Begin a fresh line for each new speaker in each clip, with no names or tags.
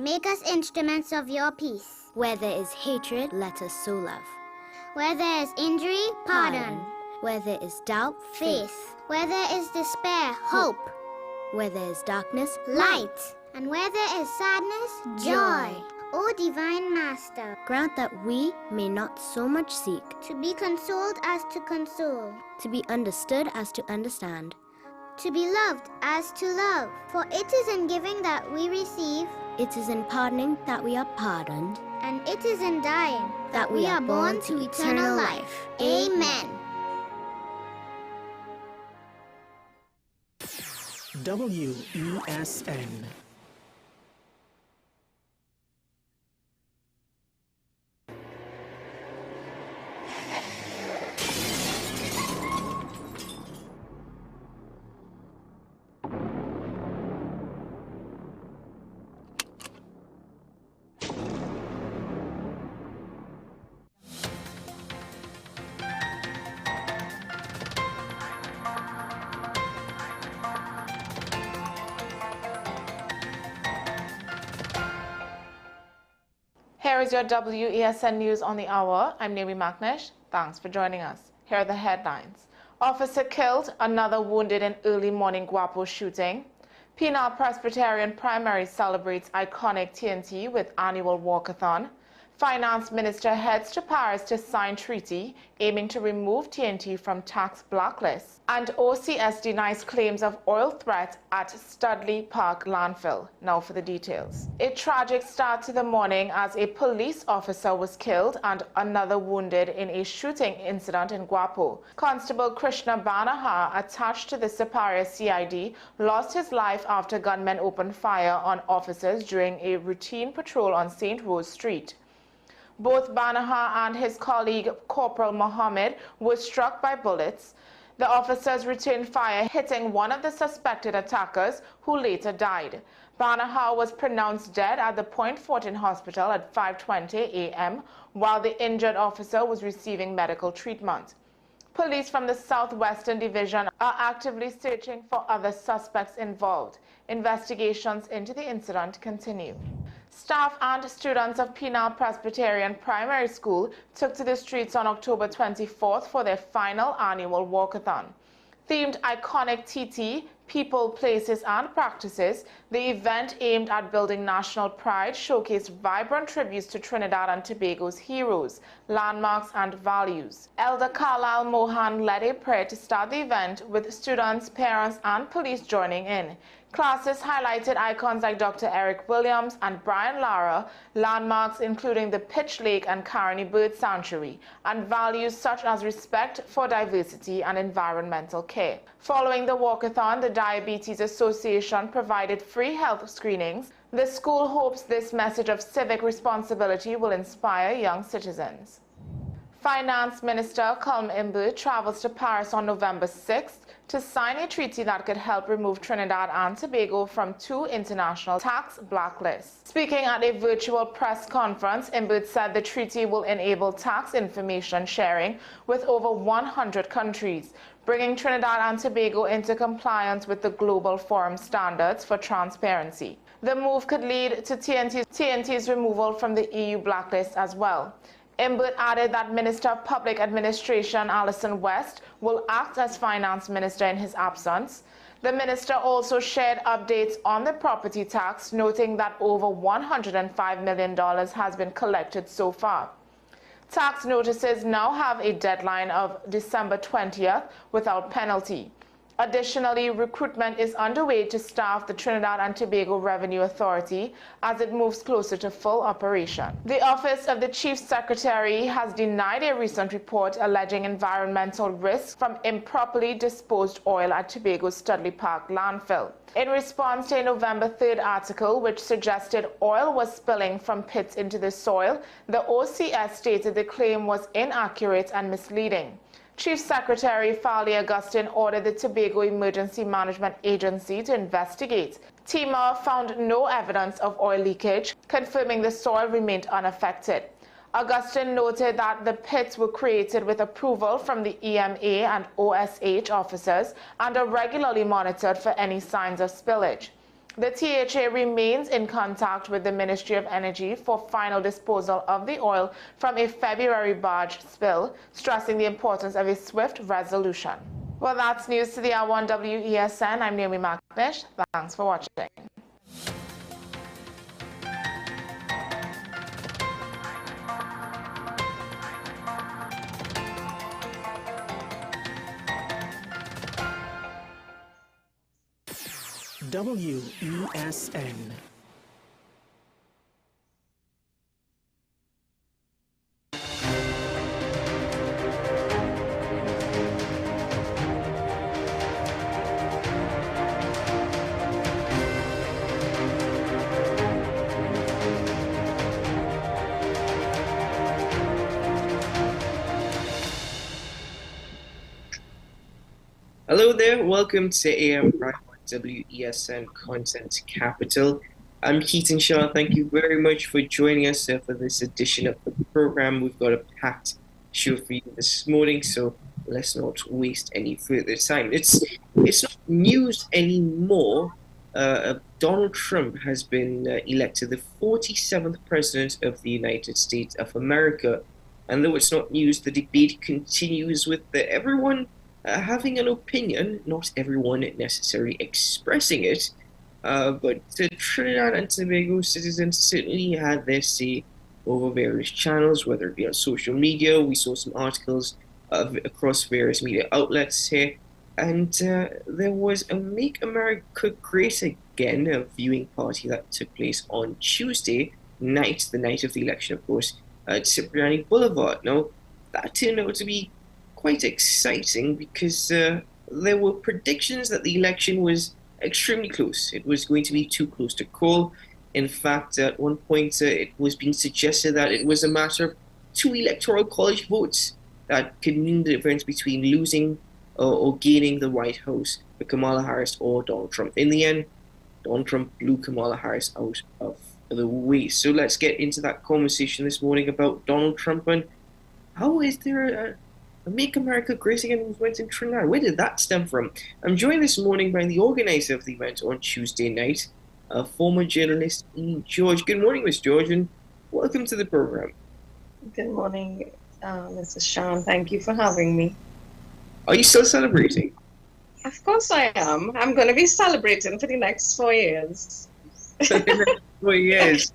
Make us instruments of your peace.
Where there is hatred, let us sow love.
Where there is injury, pardon.
Where there is doubt,
Faith. Where there is despair, hope.
Where there is darkness,
light. And where there is sadness, joy. O Divine Master,
grant that we may not so much seek
to be consoled as to console,
to be understood as to understand,
to be loved as to love. For it is in giving that we receive,
it is in pardoning that we are pardoned,
and it is in dying that we are born to eternal life. Amen.
WESN.
Here is your WESN News on the Hour. I'm Naomi McNish. Thanks for joining us. Here are the headlines. Officer killed, another wounded in early morning Guapo shooting. Penal Presbyterian Primary celebrates iconic TNT with annual walkathon. Finance Minister heads to Paris to sign treaty aiming to remove TNT from tax blacklist. And OCS denies claims of oil threat at Studley Park landfill. Now for the details. A tragic start to the morning as a police officer was killed and another wounded in a shooting incident in Guapo. Constable Krishna Banaha, attached to the Superior CID, lost his life after gunmen opened fire on officers during a routine patrol on St. Rose Street. Both Banaha and his colleague Corporal Mohammed were struck by bullets. The officers returned fire, hitting one of the suspected attackers, who later died. Banaha was pronounced dead at the Point Fortin Hospital at 5:20 a.m., while the injured officer was receiving medical treatment. Police from the Southwestern Division are actively searching for other suspects involved. Investigations into the incident continue. Staff and students of Penal Presbyterian Primary School took to the streets on October 24th for their final annual walkathon. Themed iconic TT, people, places, and practices, the event aimed at building national pride showcased vibrant tributes to Trinidad and Tobago's heroes, landmarks, and values. Elder Carlisle Mohan led a prayer to start the event, with students, parents, and police joining in. Classes highlighted icons like Dr. Eric Williams and Brian Lara, landmarks including the Pitch Lake and Caroni Bird Sanctuary, and values such as respect for diversity and environmental care. Following the walkathon, the Diabetes Association provided free health screenings. The school hopes this message of civic responsibility will inspire young citizens. Finance Minister Culm Imbu travels to Paris on November 6th to sign a treaty that could help remove Trinidad and Tobago from 2 international tax blacklists. Speaking at a virtual press conference, Imbu said the treaty will enable tax information sharing with over 100 countries, bringing Trinidad and Tobago into compliance with the Global Forum standards for transparency. The move could lead to TNT's removal from the EU blacklist as well. Imbu added that Minister of Public Administration Alison West will act as Finance Minister in his absence. The minister also shared updates on the property tax, noting that over $105 million has been collected so far. Tax notices now have a deadline of December 20th without penalty. Additionally, recruitment is underway to staff the Trinidad and Tobago Revenue Authority as it moves closer to full operation. The Office of the Chief Secretary has denied a recent report alleging environmental risks from improperly disposed oil at Tobago's Studley Park landfill. In response to a November 3rd article which suggested oil was spilling from pits into the soil, the OCS stated the claim was inaccurate and misleading. Chief Secretary Fali Augustine ordered the Tobago Emergency Management Agency to investigate. TEMA found no evidence of oil leakage, confirming the soil remained unaffected. Augustine noted that the pits were created with approval from the EMA and OSH officers and are regularly monitored for any signs of spillage. The THA remains in contact with the Ministry of Energy for final disposal of the oil from a February barge spill, stressing the importance of a swift resolution. Well, that's news to the hour on WESN. I'm Naomi Macnish. Thanks for watching.
WESN.
Hello there, welcome to AM WESN Content Capital. I'm Keaton Shaw. Thank you very much for joining us for this edition of the program. We've got a packed show for you this morning, so let's not waste any further time. It's not news anymore. Donald Trump has been elected the 47th President of the United States of America. And though it's not news, the debate continues with everyone having an opinion, not everyone necessarily expressing it, but Trinidad and Tobago citizens certainly had their say over various channels, whether it be on social media. We saw some articles across various media outlets here, and there was a Make America Great Again viewing party that took place on Tuesday night, the night of the election, of course, at Cipriani Boulevard. Now, that turned out to be quite exciting because there were predictions that the election was extremely close. It was going to be too close to call. In fact, at one point it was being suggested that it was a matter of 2 electoral college votes that could mean the difference between losing or gaining the White House for Kamala Harris or Donald Trump. In the end, Donald Trump blew Kamala Harris out of the way. So let's get into that conversation this morning about Donald Trump and how is there a Make America Great Again movement in Trinidad. Where did that stem from? I'm joined this morning by the organizer of the event on Tuesday night, former journalist E. George. Good morning, Miss George, and welcome to the program.
Good morning, Mrs. Sean. Thank you for having me.
Are you still celebrating?
Of course I am. I'm going to be celebrating for the next 4 years.
4 years.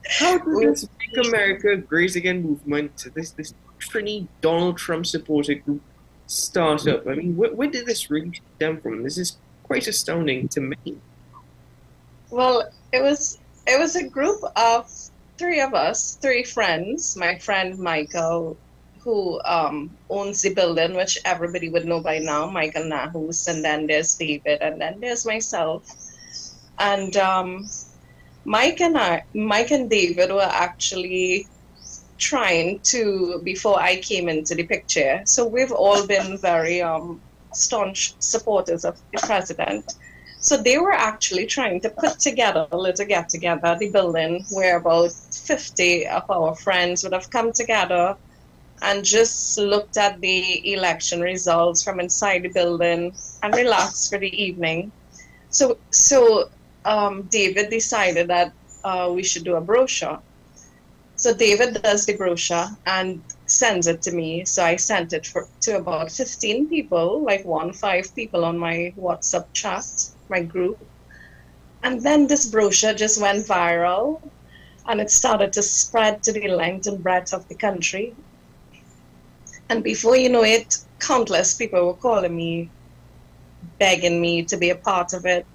How did this Make America Great Again movement, this Trini Donald Trump supporter group start up? I mean, where did this really stem from? This is quite astounding to me.
Well, it was a group of 3 of us, 3 friends. My friend Michael, who owns the building, which everybody would know by now, Michael Nahus, and then there's David, and then there's myself. And Mike and David were actually trying to, before I came into the picture. So we've all been very staunch supporters of the president. So they were actually trying to put together a little get-together at the building where about 50 of our friends would have come together and just looked at the election results from inside the building and relaxed for the evening. So David decided that we should do a brochure. So David does the brochure and sends it to me. So I sent it to about 15 people, like 5 people on my WhatsApp chat, my group. And then this brochure just went viral and it started to spread to the length and breadth of the country. And before you know it, countless people were calling me, begging me to be a part of it.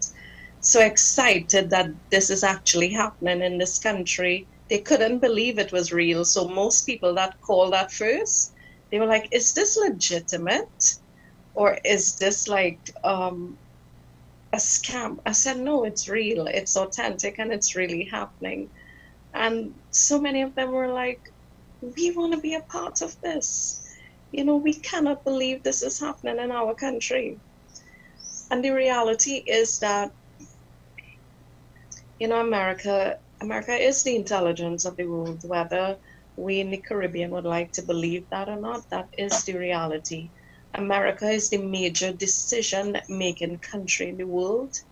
So excited that this is actually happening in this country. They couldn't believe it was real. So most people that called at first, they were like, is this legitimate? Or is this like a scam? I said, no, it's real. It's authentic and it's really happening. And so many of them were like, we want to be a part of this. You know, we cannot believe this is happening in our country. And the reality is that, you know, America is the intelligence of the world. Whether we in the Caribbean would like to believe that or not, that is the reality. America is the major decision-making country in the world.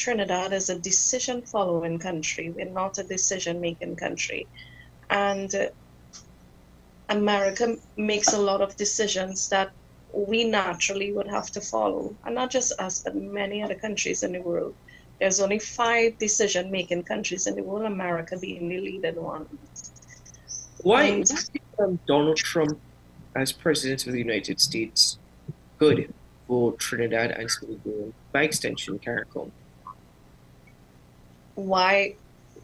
Trinidad is a decision-following country. We're not a decision-making country. And America makes a lot of decisions that we naturally would have to follow. And not just us, but many other countries in the world. There's only 5 decision-making countries in the world, America being the leading one.
Why Donald Trump as President of the United States good for Trinidad and Tobago, by extension, CARICOM?
Why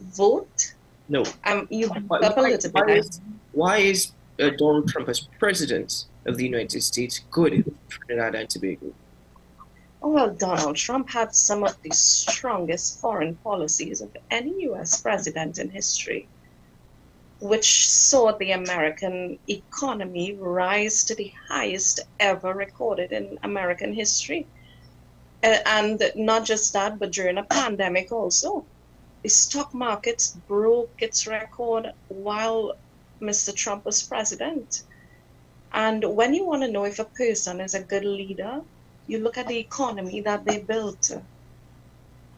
vote?
No.
You up a little bit.
Why is Donald Trump as President of the United States good for Trinidad and Tobago?
Oh, well, Donald Trump had some of the strongest foreign policies of any U.S. president in history, which saw the American economy rise to the highest ever recorded in American history. And not just that, but during a pandemic also. The stock markets broke its record while Mr. Trump was president. And when you want to know if a person is a good leader, you look at the economy that they built.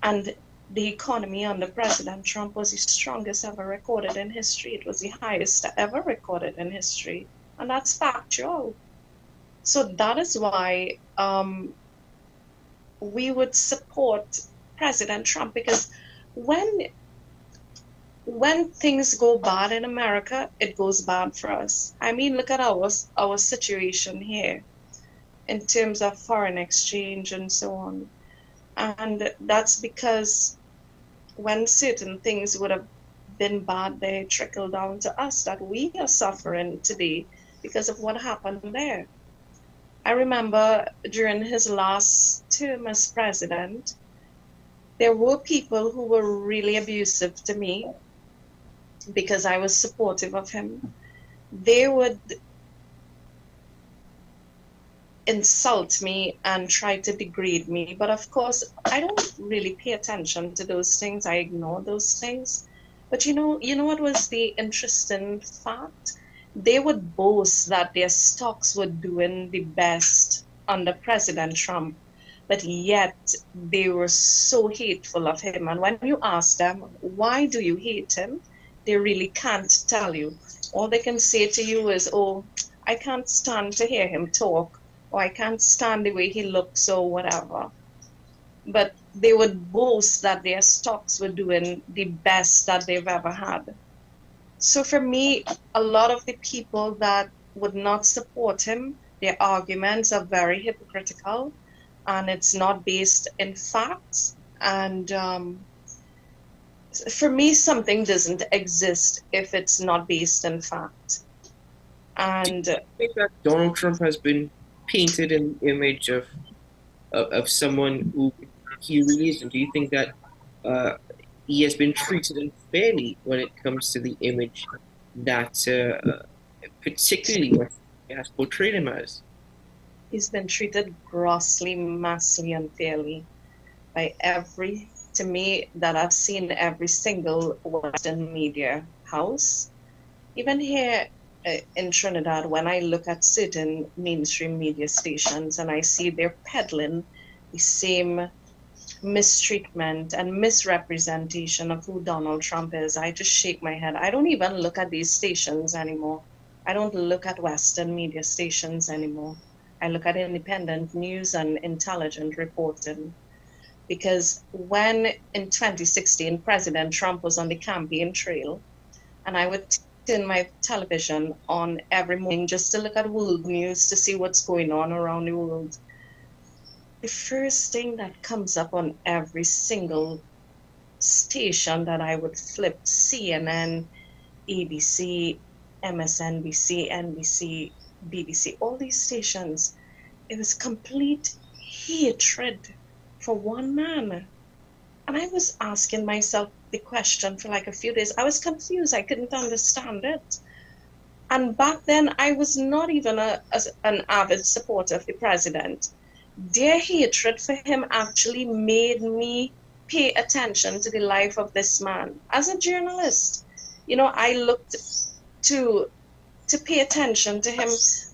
And the economy under President Trump was the strongest ever recorded in history. It was the highest ever recorded in history. And that's factual. So that is why we would support President Trump, because when things go bad in America, it goes bad for us. I mean, look at our situation here in terms of foreign exchange and so on. And that's because when certain things would have been bad, they trickle down to us, that we are suffering today because of what happened there. I remember during his last term as president, there were people who were really abusive to me because I was supportive of him. They would insult me and try to degrade me. But of course, I don't really pay attention to those things. I ignore those things. But you know what was the interesting fact? They would boast that their stocks were doing the best under President Trump, but yet they were so hateful of him. And when you ask them, why do you hate him? They really can't tell you. All they can say to you is, oh, I can't stand to hear him talk, or I can't stand the way he looks, or whatever. But they would boast that their stocks were doing the best that they've ever had. So for me, a lot of the people that would not support him, their arguments are very hypocritical, and it's not based in facts. And for me, something doesn't exist if it's not based in fact. And
I think that Donald Trump has been painted in the image of someone who he really isn't. Do you think that he has been treated unfairly when it comes to the image that particularly what has portrayed him as?
he's been treated grossly, massively unfairly by to me, that I've seen every single Western media house. Even here in Trinidad, when I look at certain mainstream media stations and I see they're peddling the same mistreatment and misrepresentation of who Donald Trump is, I just shake my head. I don't even look at these stations anymore. I don't look at Western media stations anymore. I look at independent news and intelligent reporting. Because when in 2016, President Trump was on the campaign trail, and I would turn my television on every morning just to look at world news to see what's going on around the world, the first thing that comes up on every single station that I would flip, CNN, ABC, MSNBC, NBC, BBC, all these stations, it was complete hatred for one man. And I was asking myself the question for like a few days. I was confused. I couldn't understand it. And back then, I was not even an avid supporter of the president. Their hatred for him actually made me pay attention to the life of this man. As a journalist, you know, I looked to pay attention to him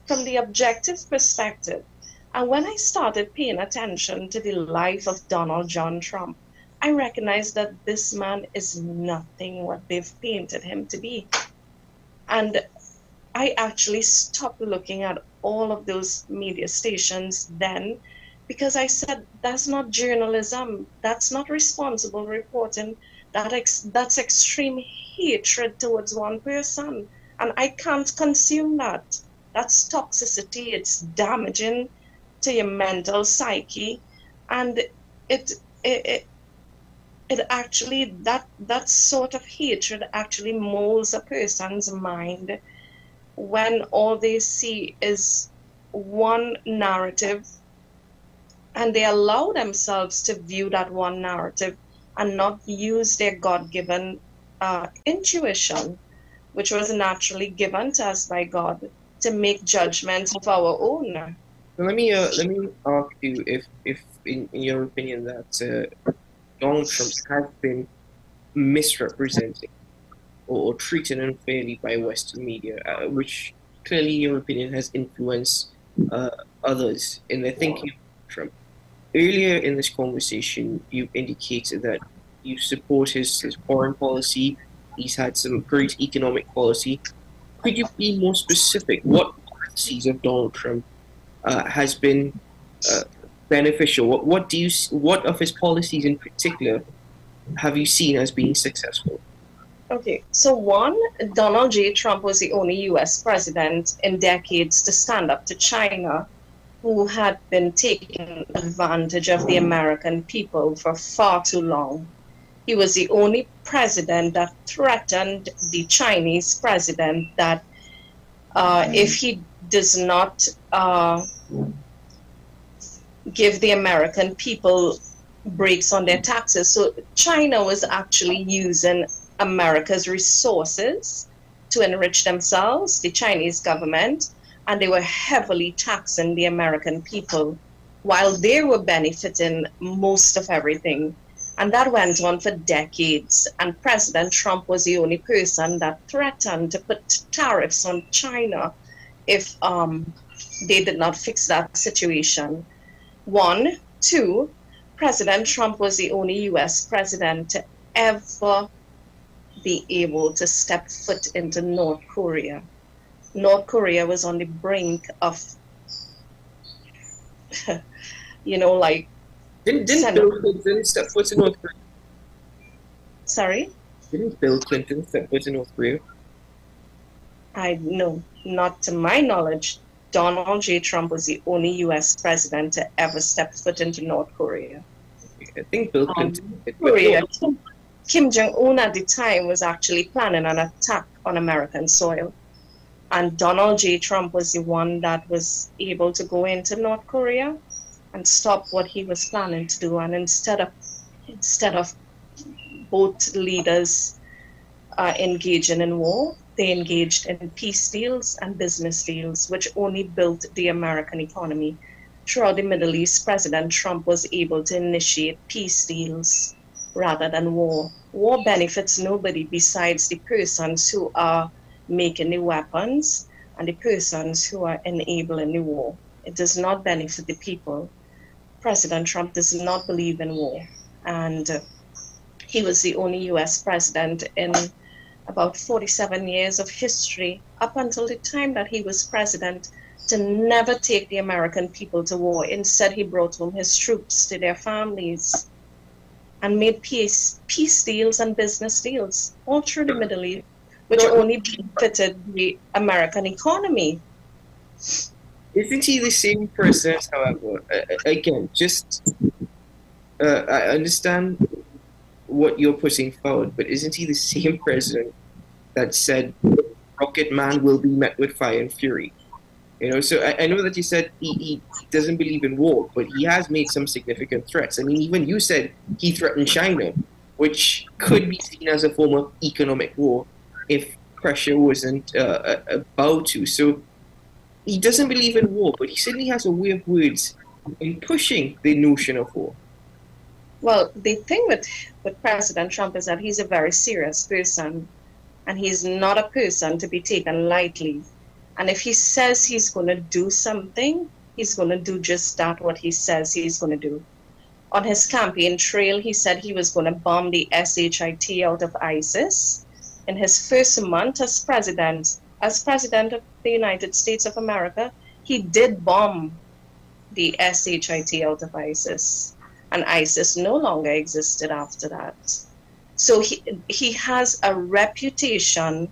from the objective perspective. And when I started paying attention to the life of Donald John Trump, I recognize that this man is nothing what they've painted him to be. And I actually stopped looking at all of those media stations then, because I said, that's not journalism. That's not responsible reporting. That's extreme hatred towards one person. And I can't consume that. That's toxicity. It's damaging to your mental psyche. And it actually, that sort of hatred actually molds a person's mind when all they see is one narrative, and they allow themselves to view that one narrative and not use their God-given intuition, which was naturally given to us by God, to make judgments of our own.
Let me ask you if in your opinion that Donald Trump has been misrepresented or treated unfairly by Western media, which clearly, in your opinion, has influenced others in their thinking of Trump. Earlier in this conversation, you indicated that you support his foreign policy. He's had some great economic policy. Could you be more specific? What policies of Donald Trump has been beneficial? What of his policies in particular have you seen as being successful?
Okay, so one, Donald J. Trump was the only US president in decades to stand up to China, who had been taking advantage of the American people for far too long. He was the only president that threatened the Chinese president that if he does not give the American people breaks on their taxes. So China was actually using America's resources to enrich themselves, the Chinese government, and they were heavily taxing the American people while they were benefiting most of everything. And that went on for decades. And President Trump was the only person that threatened to put tariffs on China if they did not fix that situation. One. Two, President Trump was the only US president to ever be able to step foot into North Korea. North Korea was on the brink of, like...
Didn't Bill Clinton step foot in North Korea?
Sorry?
Didn't Bill Clinton step foot in North Korea?
No, not to my knowledge. Donald J. Trump was the only US president to ever step foot into North Korea.
I think Bill Clinton...
Korea. Kim Jong-un at the time was actually planning an attack on American soil. And Donald J. Trump was the one that was able to go into North Korea and stop what he was planning to do. And instead of both leaders engaging in war, they engaged in peace deals and business deals, which only built the American economy. Throughout the Middle East, President Trump was able to initiate peace deals rather than war. War benefits nobody besides the persons who are making the weapons and the persons who are enabling the war. It does not benefit the people. President Trump does not believe in war. And he was the only US president in about 47 years of history, up until the time that he was president, to never take the American people to war. Instead, he brought home his troops to their families and made peace deals and business deals all through the Middle East, which only benefited the American economy.
Isn't he the same president, however? Again, I understand what you're putting forward, but isn't he the same president that said Rocket Man will be met with fire and fury? So I know that you said he doesn't believe in war, but he has made some significant threats. I mean, even you said he threatened China, which could be seen as a form of economic war if pressure wasn't bowed to. So he doesn't believe in war, but he certainly has a way of words in pushing the notion of war.
Well, the thing with President Trump is that he's a very serious person, and he's not a person to be taken lightly. And if he says he's going to do something, he's going to do just that, what he says he's going to do. on his campaign trail, he said he was going to bomb the SHIT out of ISIS. In his first month as president of the United States of America, he did bomb the SHIT out of ISIS, and ISIS no longer existed after that. So he has a reputation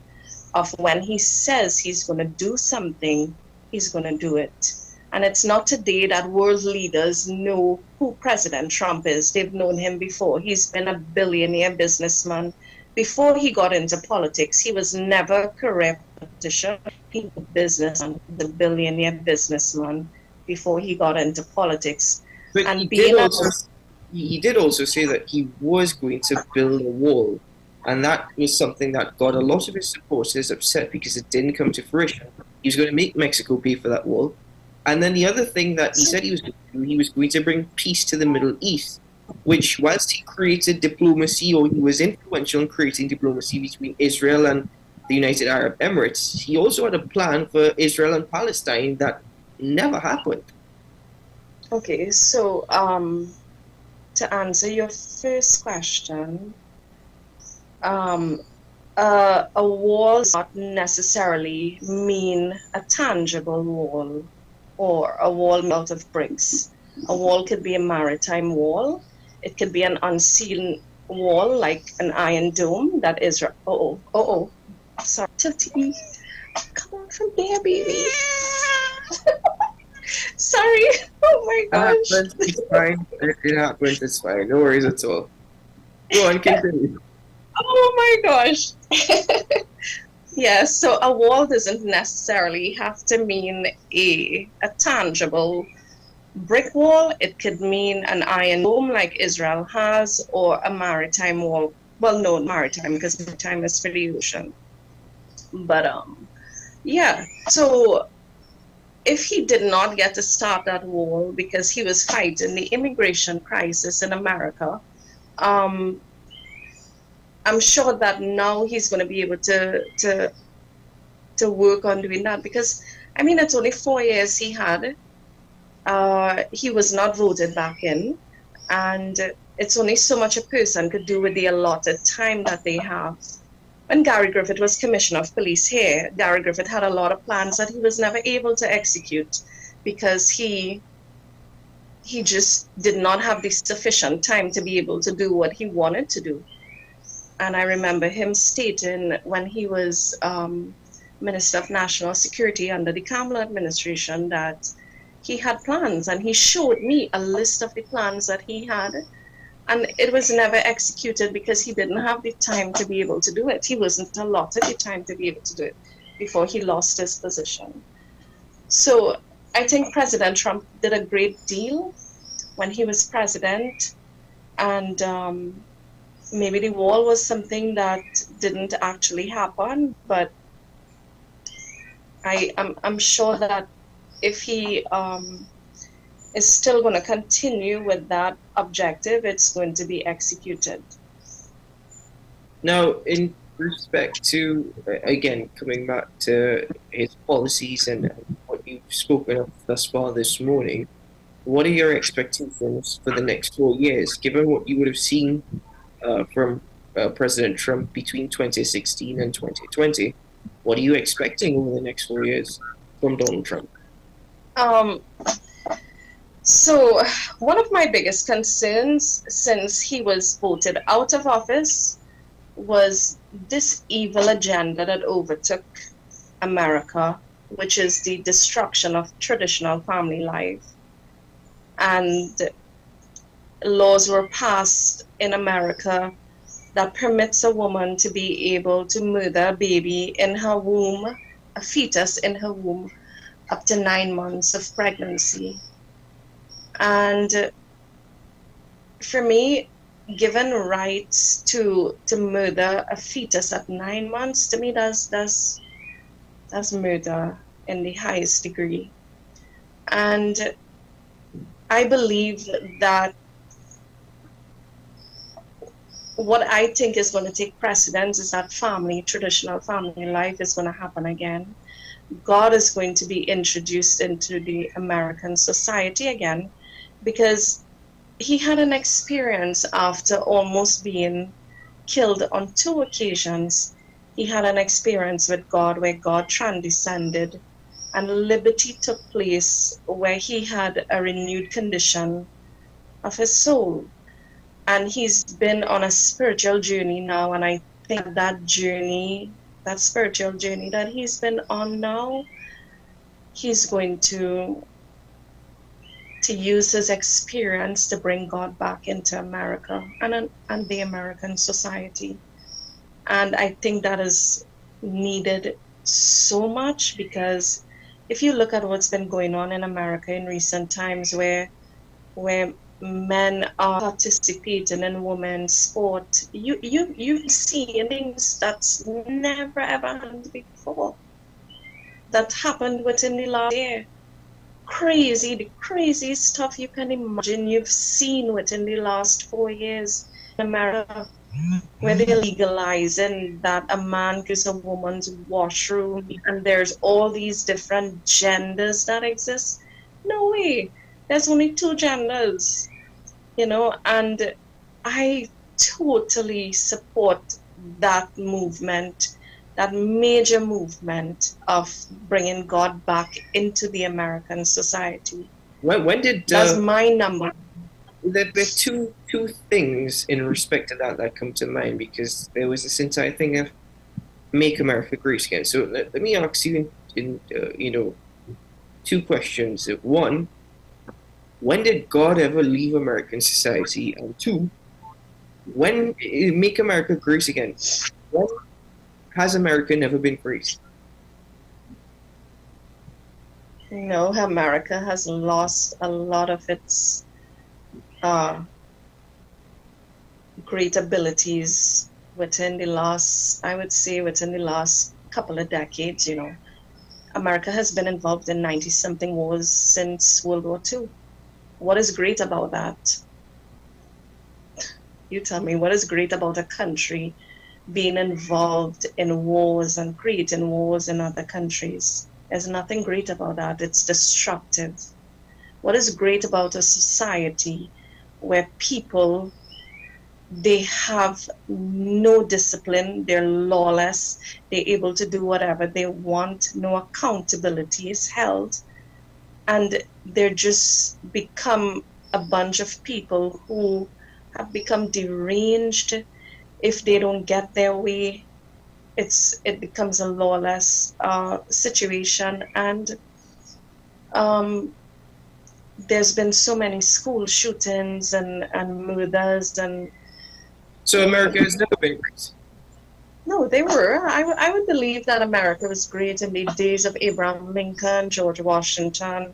of when he says he's going to do something, he's going to do it. And it's not today that world leaders know who President Trump is. They've known him before. He's been a billionaire businessman. Before he got into politics, he was never a career politician. He was a businessman, the billionaire businessman before he got into politics.
But
And
he did also say that he was going to build a wall. And that was something that got a lot of his supporters upset because it didn't come to fruition. He was going to make Mexico pay for that wall. And then the other thing that he said he was going to do, he was going to bring peace to the Middle East, which whilst he created diplomacy, or he was influential in creating diplomacy between Israel and the United Arab Emirates, he also had a plan for Israel and Palestine that never happened.
Okay, so to answer your first question, a wall does not necessarily mean a tangible wall or a wall made out of bricks. A wall could be a maritime wall. It could be an unseen wall, like an iron dome that Israel. Sorry, Tilty. Come on from there, baby. Sorry. Oh my gosh.
It's fine. It happens. It's fine. No worries at all. Go on, continue.
Oh my gosh. Yeah, so a wall doesn't necessarily have to mean a tangible brick wall. It could mean an iron dome like Israel has, or a maritime wall. Well, no, maritime, because maritime is for the ocean. But yeah, so if he did not get to start that wall because he was fighting the immigration crisis in America, I'm sure that now he's going to be able to work on doing that, because I mean, it's only 4 years he had. He was not voted back in, and it's only so much a person could do with the allotted time that they have. When Gary Griffith was Commissioner of Police here, Gary Griffith had a lot of plans that he was never able to execute because he just did not have the sufficient time to be able to do what he wanted to do. And I remember him stating when he was Minister of National Security under the Kamala administration that he had plans, and he showed me a list of the plans that he had, and it was never executed because he didn't have the time to be able to do it. He wasn't allotted the time to be able to do it before he lost his position. So I think President Trump did a great deal when he was president, and maybe the wall was something that didn't actually happen, but I'm sure that if he is still going to continue with that objective, it's going to be executed.
Now, in respect to, again, coming back to his policies and what you've spoken of thus far this morning, what are your expectations for the next 4 years, given what you would have seen from President Trump between 2016 and 2020? What are you expecting over the next 4 years from Donald Trump?
So one of my biggest concerns since he was voted out of office was this evil agenda that overtook America, which is the destruction of traditional family life. And laws were passed in America that permits a woman to be able to murder a baby in her womb, a fetus in her womb, up to 9 months of pregnancy. And for me, given rights to murder a fetus at 9 months, to me that's murder in the highest degree. And I believe that what I think is going to take precedence is that traditional family life is going to happen again. God is going to be introduced into the American society again, because he had an experience after almost being killed on 2 occasions. He had an experience with God where God transcended and liberty took place, where he had a renewed condition of his soul. And he's been on a spiritual journey now, and I think that journey, that spiritual journey that he's been on now, he's going to use his experience to bring God back into America and the American society. And I think that is needed so much, because if you look at what's been going on in America in recent times, where men are participating in women's sport, you see things that's never ever happened before. That happened within the last year. The crazy stuff you can imagine you've seen within the last 4 years in America, where they're legalizing that a man goes to a woman's washroom, and there's all these different genders that exist. No way. There's only 2 genders, and I totally support that movement, that major movement of bringing God back into the American society.
When did
That's my number.
there are two things in respect to that come to mind, because there was this entire thing of Make America Great Again. So let me ask you in 2 questions. One, when did God ever leave American society? And 2, when Make America Great Again, when has America never been great?
America has lost a lot of its great abilities within the last couple of decades. America has been involved in 90-something wars since World War II. What is great about that? You tell me, what is great about a country being involved in wars and creating wars in other countries? There's nothing great about that. It's destructive. What is great about a society where people, they have no discipline, they're lawless, they're able to do whatever they want, no accountability is held, and they're just become a bunch of people who have become deranged. If they don't get their way, it becomes a lawless situation. And there's been so many school shootings and murders. And
so America has never been great.
No, they were. I would believe that America was great in the days of Abraham Lincoln, George Washington,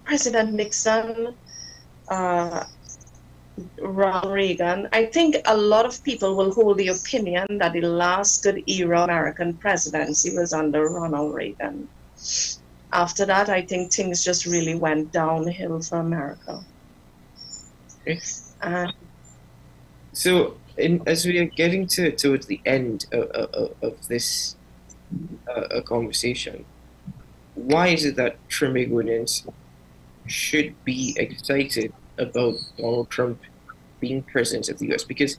President Nixon, Ronald Reagan. I think a lot of people will hold the opinion that the last good era American presidency was under Ronald Reagan. After that, I think things just really went downhill for America.
Okay. So, as we are getting towards the end of this conversation, why is it that Trinbagonians should be excited about Donald Trump being president of the US? Because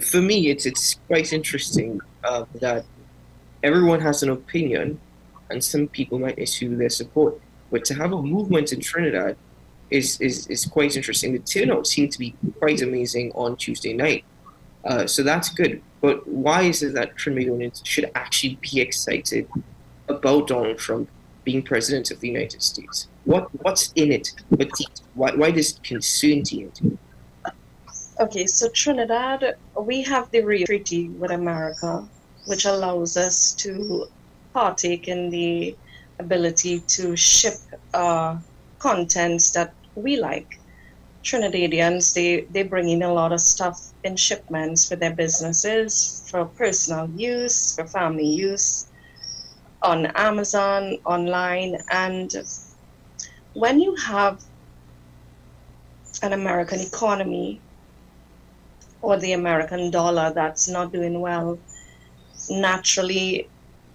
for me, it's quite interesting that everyone has an opinion, and some people might issue their support. But to have a movement in Trinidad is quite interesting. The turnout seemed to be quite amazing on Tuesday night. So that's good. But why is it that Trinbagonians should actually be excited about Donald Trump being president of the United States? What's in it? Why does it concern you?
Okay, so Trinidad, we have the real treaty with America, which allows us to partake in the ability to ship contents that we like. Trinidadians, they bring in a lot of stuff in shipments for their businesses, for personal use, for family use, on Amazon, online. And when you have an American economy or the American dollar that's not doing well, naturally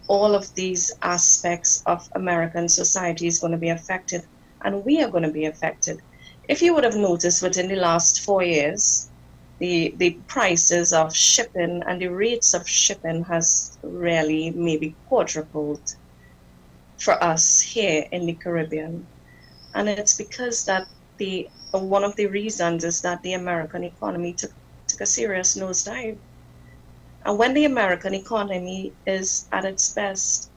all of these aspects of American society is going to be affected, and we are going to be affected. If you would have noticed within the last 4 years, the prices of shipping and the rates of shipping has really maybe quadrupled for us here in the Caribbean. And it's because that one of the reasons is that the American economy took a serious nosedive. And when the American economy is at its best,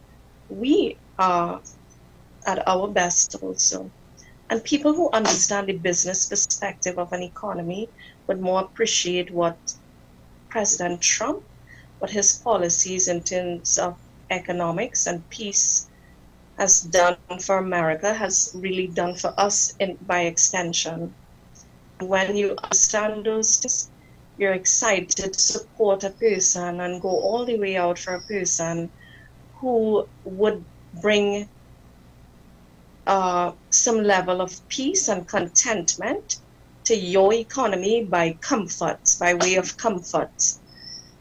we are at our best also. And people who understand the business perspective of an economy would more appreciate what President Trump, what his policies in terms of economics and peace has done for America, has really done for us by extension. When you understand those things, you're excited to support a person and go all the way out for a person who would bring some level of peace and contentment to your economy by comfort, by way of comfort.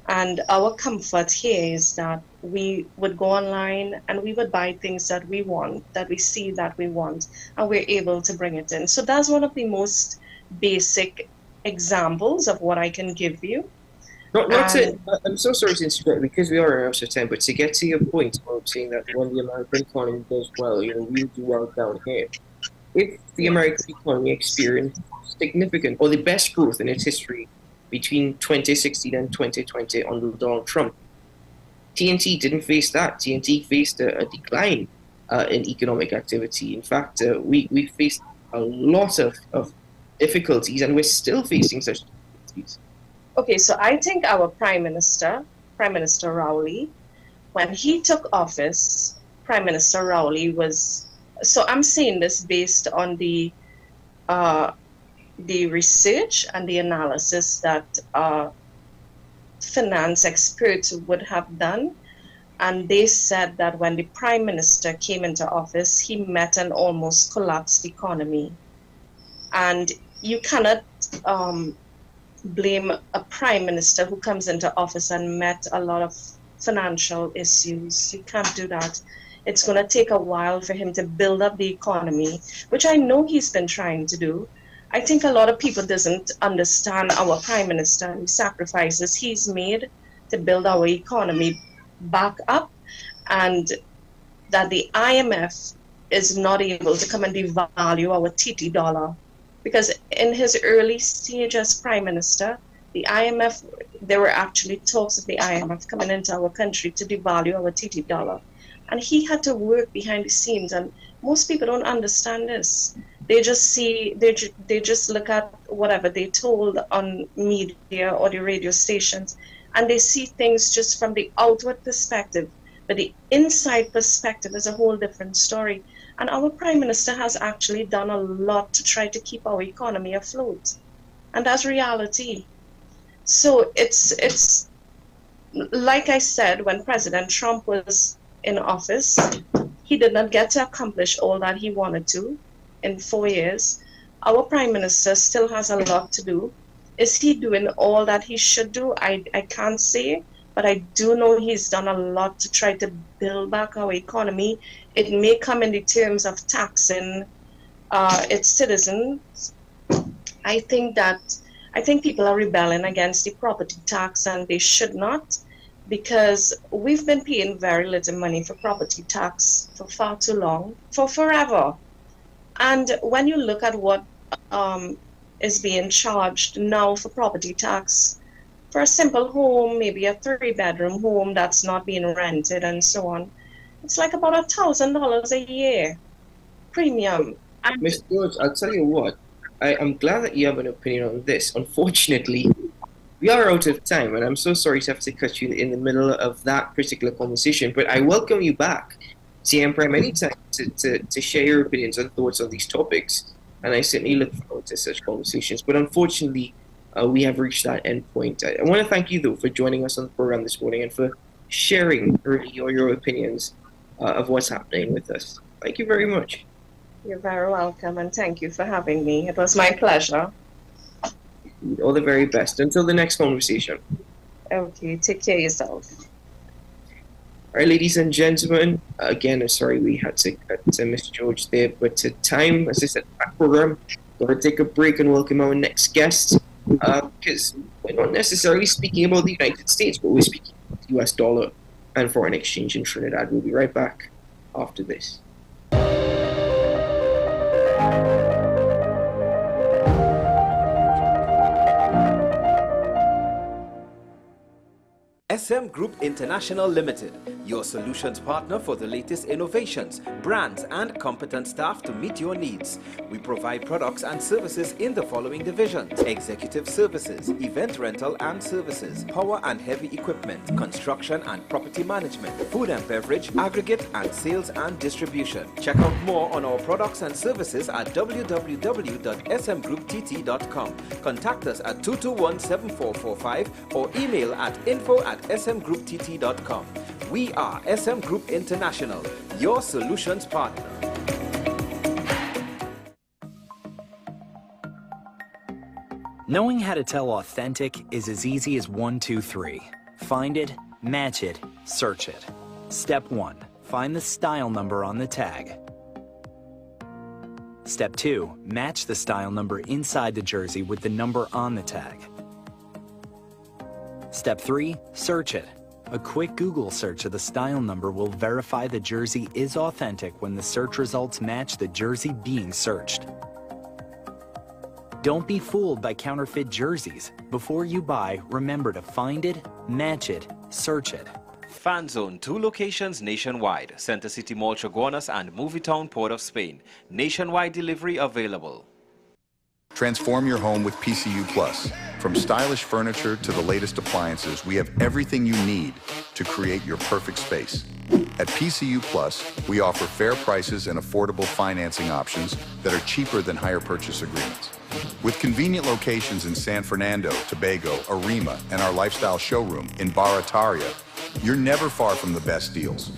And our comfort here is that we would go online and we would buy things that we want, that we see that we want, and we're able to bring it in. So that's one of the most basic examples of what I can give you.
I'm so sorry to interrupt because we are out of time, but to get to your point of saying that when the American economy does well, we do well down here. If the American economy experienced significant or the best growth in its history between 2016 and 2020 under Donald Trump, TNT didn't face that. TNT faced a decline in economic activity. In fact, we faced a lot of difficulties, and we're still facing such difficulties.
Okay, so I think our Prime Minister Rowley, when he took office, Prime Minister Rowley was, so I'm saying this based on the research and the analysis that finance experts would have done. And they said that when the Prime Minister came into office, he met an almost collapsed economy. And you cannot blame a Prime Minister who comes into office and met a lot of financial issues. You can't do that. It's going to take a while for him to build up the economy, which I know he's been trying to do. I think a lot of people doesn't understand our Prime Minister and the sacrifices he's made to build our economy back up, and that the IMF is not able to come and devalue our TT dollar. Because in his early stage as Prime Minister, the IMF, there were actually talks of the IMF coming into our country to devalue our TT dollar. And he had to work behind the scenes, and most people don't understand this. They just see, they just look at whatever they told on media or the radio stations, and they see things just from the outward perspective. But the inside perspective is a whole different story. And our Prime Minister has actually done a lot to try to keep our economy afloat. And that's reality. So it's like I said, when President Trump was in office, he did not get to accomplish all that he wanted to in 4 years. Our Prime Minister still has a lot to do. Is he doing all that he should do? I can't say, but I do know he's done a lot to try to build back our economy. It may come in the terms of taxing its citizens. I think people are rebelling against the property tax, and they should not, because we've been paying very little money for property tax for far too long, for forever. And when you look at what is being charged now for property tax, for a simple home, maybe a 3-bedroom home that's not being rented and so on, it's like about $1,000 a year premium.
Ms. George, I'll tell you what, I'm glad that you have an opinion on this. Unfortunately, we are out of time, and I'm so sorry to have to cut you in the middle of that particular conversation, but I welcome you back to AM Prime anytime to share your opinions and thoughts on these topics, and I certainly look forward to such conversations. But unfortunately, we have reached that end point. I want to thank you, though, for joining us on the program this morning and for sharing really your opinions of what's happening with us. Thank you very much.
You're very welcome, and thank you for having me. It was my pleasure.
All the very best. Until the next conversation.
Okay, take care of yourself.
All right, ladies and gentlemen, again, I'm sorry we had to cut Mr. George there, but time, as I said, that program going to take a break and welcome our next guest, because we're not necessarily speaking about the United States, but we're speaking about the US dollar and foreign exchange in Trinidad. We'll be right back after this.
SM Group International Limited, your solutions partner for the latest innovations, brands and competent staff to meet your needs. We provide products and services in the following divisions: executive services, event rental and services, power and heavy equipment, construction and property management, food and beverage, aggregate and sales and distribution. Check out more on our products and services at www.smgrouptt.com. Contact us at 221-7445 or email at info@smgrouptt.com. We are SM Group International, your solutions partner.
Knowing how to tell authentic is as easy as 1, 2, 3. Find it, match it, search it. Step 1. Find the style number on the tag. Step 2. Match the style number inside the jersey with the number on the tag. Step 3. Search it. A quick Google search of the style number will verify the jersey is authentic when the search results match the jersey being searched. Don't be fooled by counterfeit jerseys. Before you buy, remember to find it, match it, search it.
Fan Zone, 2 locations nationwide: Center City Mall, Chaguanas, and Movietown, Port of Spain. Nationwide delivery available.
Transform your home with PCU Plus. From stylish furniture to the latest appliances, we have everything you need to create your perfect space. At PCU Plus, we offer fair prices and affordable financing options that are cheaper than hire purchase agreements. With convenient locations in San Fernando, Tobago, Arima, and our lifestyle showroom in Barataria, you're never far from the best deals.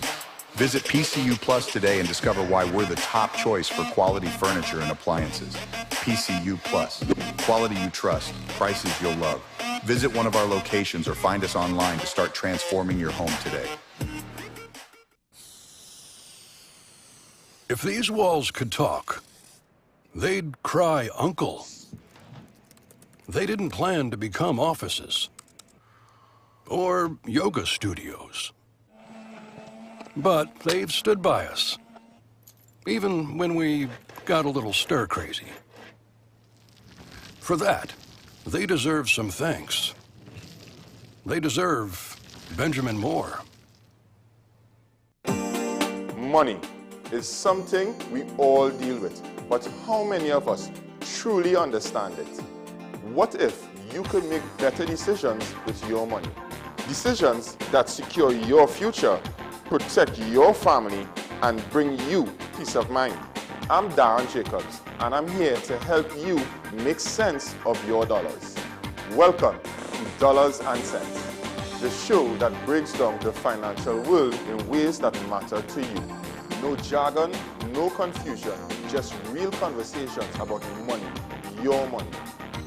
Visit PCU Plus today and discover why we're the top choice for quality furniture and appliances. PCU Plus. Quality you trust, prices you'll love. Visit one of our locations or find us online to start transforming your home today.
If these walls could talk, they'd cry uncle. They didn't plan to become offices or yoga studios. But they've stood by us, even when we got a little stir-crazy. For that, they deserve some thanks. They deserve Benjamin Moore.
Money is something we all deal with, but how many of us truly understand it? What if you could make better decisions with your money? Decisions that secure your future, protect your family, and bring you peace of mind. I'm Darren Jacobs, and I'm here to help you make sense of your dollars. Welcome to Dollars and Cents, the show that breaks down the financial world in ways that matter to you. No jargon, no confusion, just real conversations about money, your money.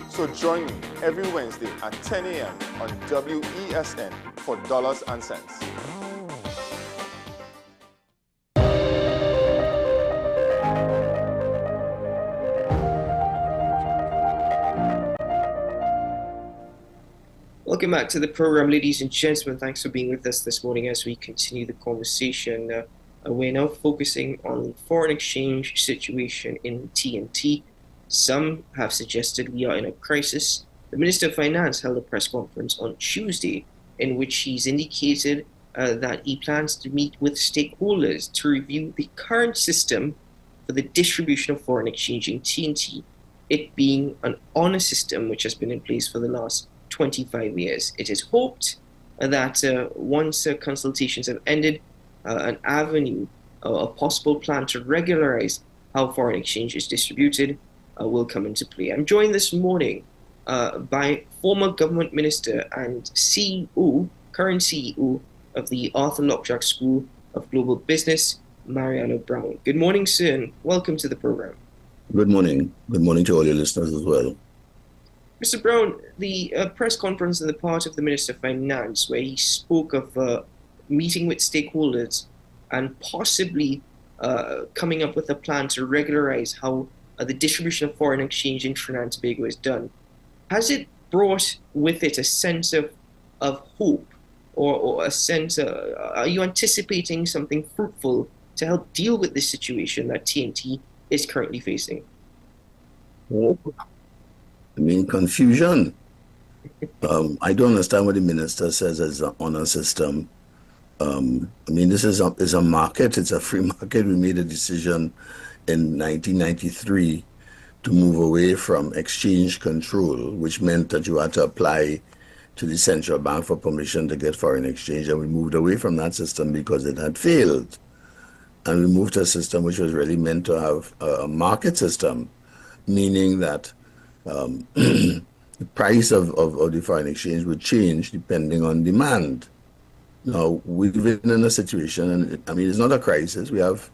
So join me every Wednesday at 10 a.m. on WESN for Dollars and Cents.
Welcome back to the program, ladies and gentlemen. Thanks for being with us this morning as we continue the conversation. We're now focusing on the foreign exchange situation in TNT. Some have suggested we are in a crisis. The Minister of Finance held a press conference on Tuesday in which he's indicated that he plans to meet with stakeholders to review the current system for the distribution of foreign exchange in TNT, it being an honor system which has been in place for the last 25 years. It is hoped that once consultations have ended, an avenue, a possible plan to regularize how foreign exchange is distributed will come into play. I'm joined this morning by former government minister and CEO, current CEO of the Arthur Lockjack School of Global Business, Mariano Brown. Good morning, sir, and welcome to the program.
Good morning. Good morning to all your listeners as well.
Mr. Brown, the press conference on the part of the Minister of Finance, where he spoke of meeting with stakeholders and possibly coming up with a plan to regularize how the distribution of foreign exchange in Trinidad and Tobago is done, has it brought with it a sense of hope or a sense, are you anticipating something fruitful to help deal with this situation that TNT is currently facing?
Oh, I mean, confusion. I don't understand what the minister says as an honor system. I mean, this is a market. It's a free market. We made a decision in 1993 to move away from exchange control, which meant that you had to apply to the central bank for permission to get foreign exchange. And we moved away from that system because it had failed. And we moved to a system which was really meant to have a market system, meaning that the price of the foreign exchange would change depending on demand. Now, we've been in a situation, and I mean, it's not a crisis. We have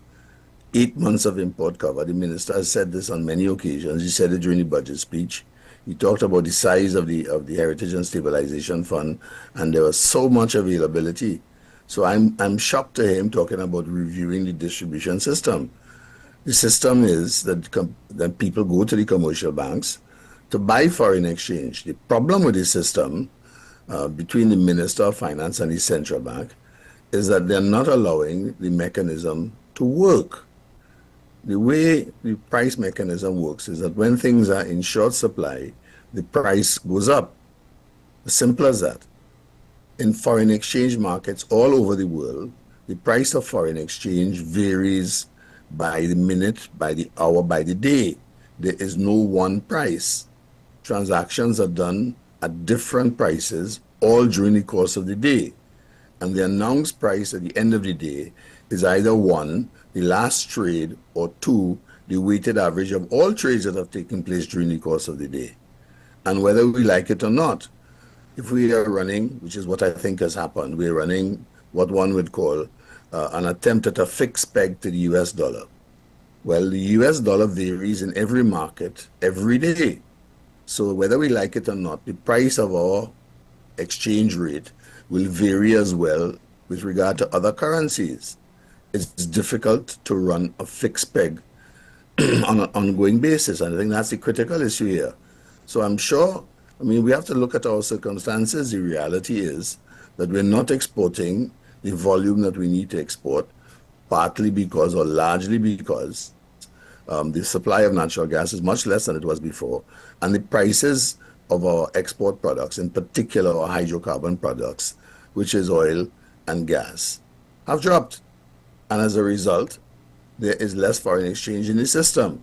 8 months of import cover. The minister has said this on many occasions. He said it during the budget speech. He talked about the size of the Heritage and Stabilization Fund, and there was so much availability. So I'm shocked to hear him talking about reviewing the distribution system. The system is that people go to the commercial banks to buy foreign exchange. The problem with the system between the Minister of Finance and the central bank is that they're not allowing the mechanism to work. The way the price mechanism works is that when things are in short supply, the price goes up. As simple as that. In foreign exchange markets all over the world, the price of foreign exchange varies by the minute, by the hour, by the day. There is no one price. Transactions are done at different prices all during the course of the day. And the announced price at the end of the day is either 1, the last trade, or 2, the weighted average of all trades that have taken place during the course of the day. And whether we like it or not, if we are running, which is what I think has happened, we're running what one would call an attempt at a fixed peg to the US dollar. Well, the US dollar varies in every market every day. So whether we like it or not, the price of our exchange rate will vary as well with regard to other currencies. It's difficult to run a fixed peg on an ongoing basis, and I think that's the critical issue here. So I'm sure, I mean, we have to look at our circumstances. The reality is that we're not exporting the volume that we need to export, partly because or largely because the supply of natural gas is much less than it was before, and the prices of our export products, in particular our hydrocarbon products, which is oil and gas, have dropped. And as a result, there is less foreign exchange in the system.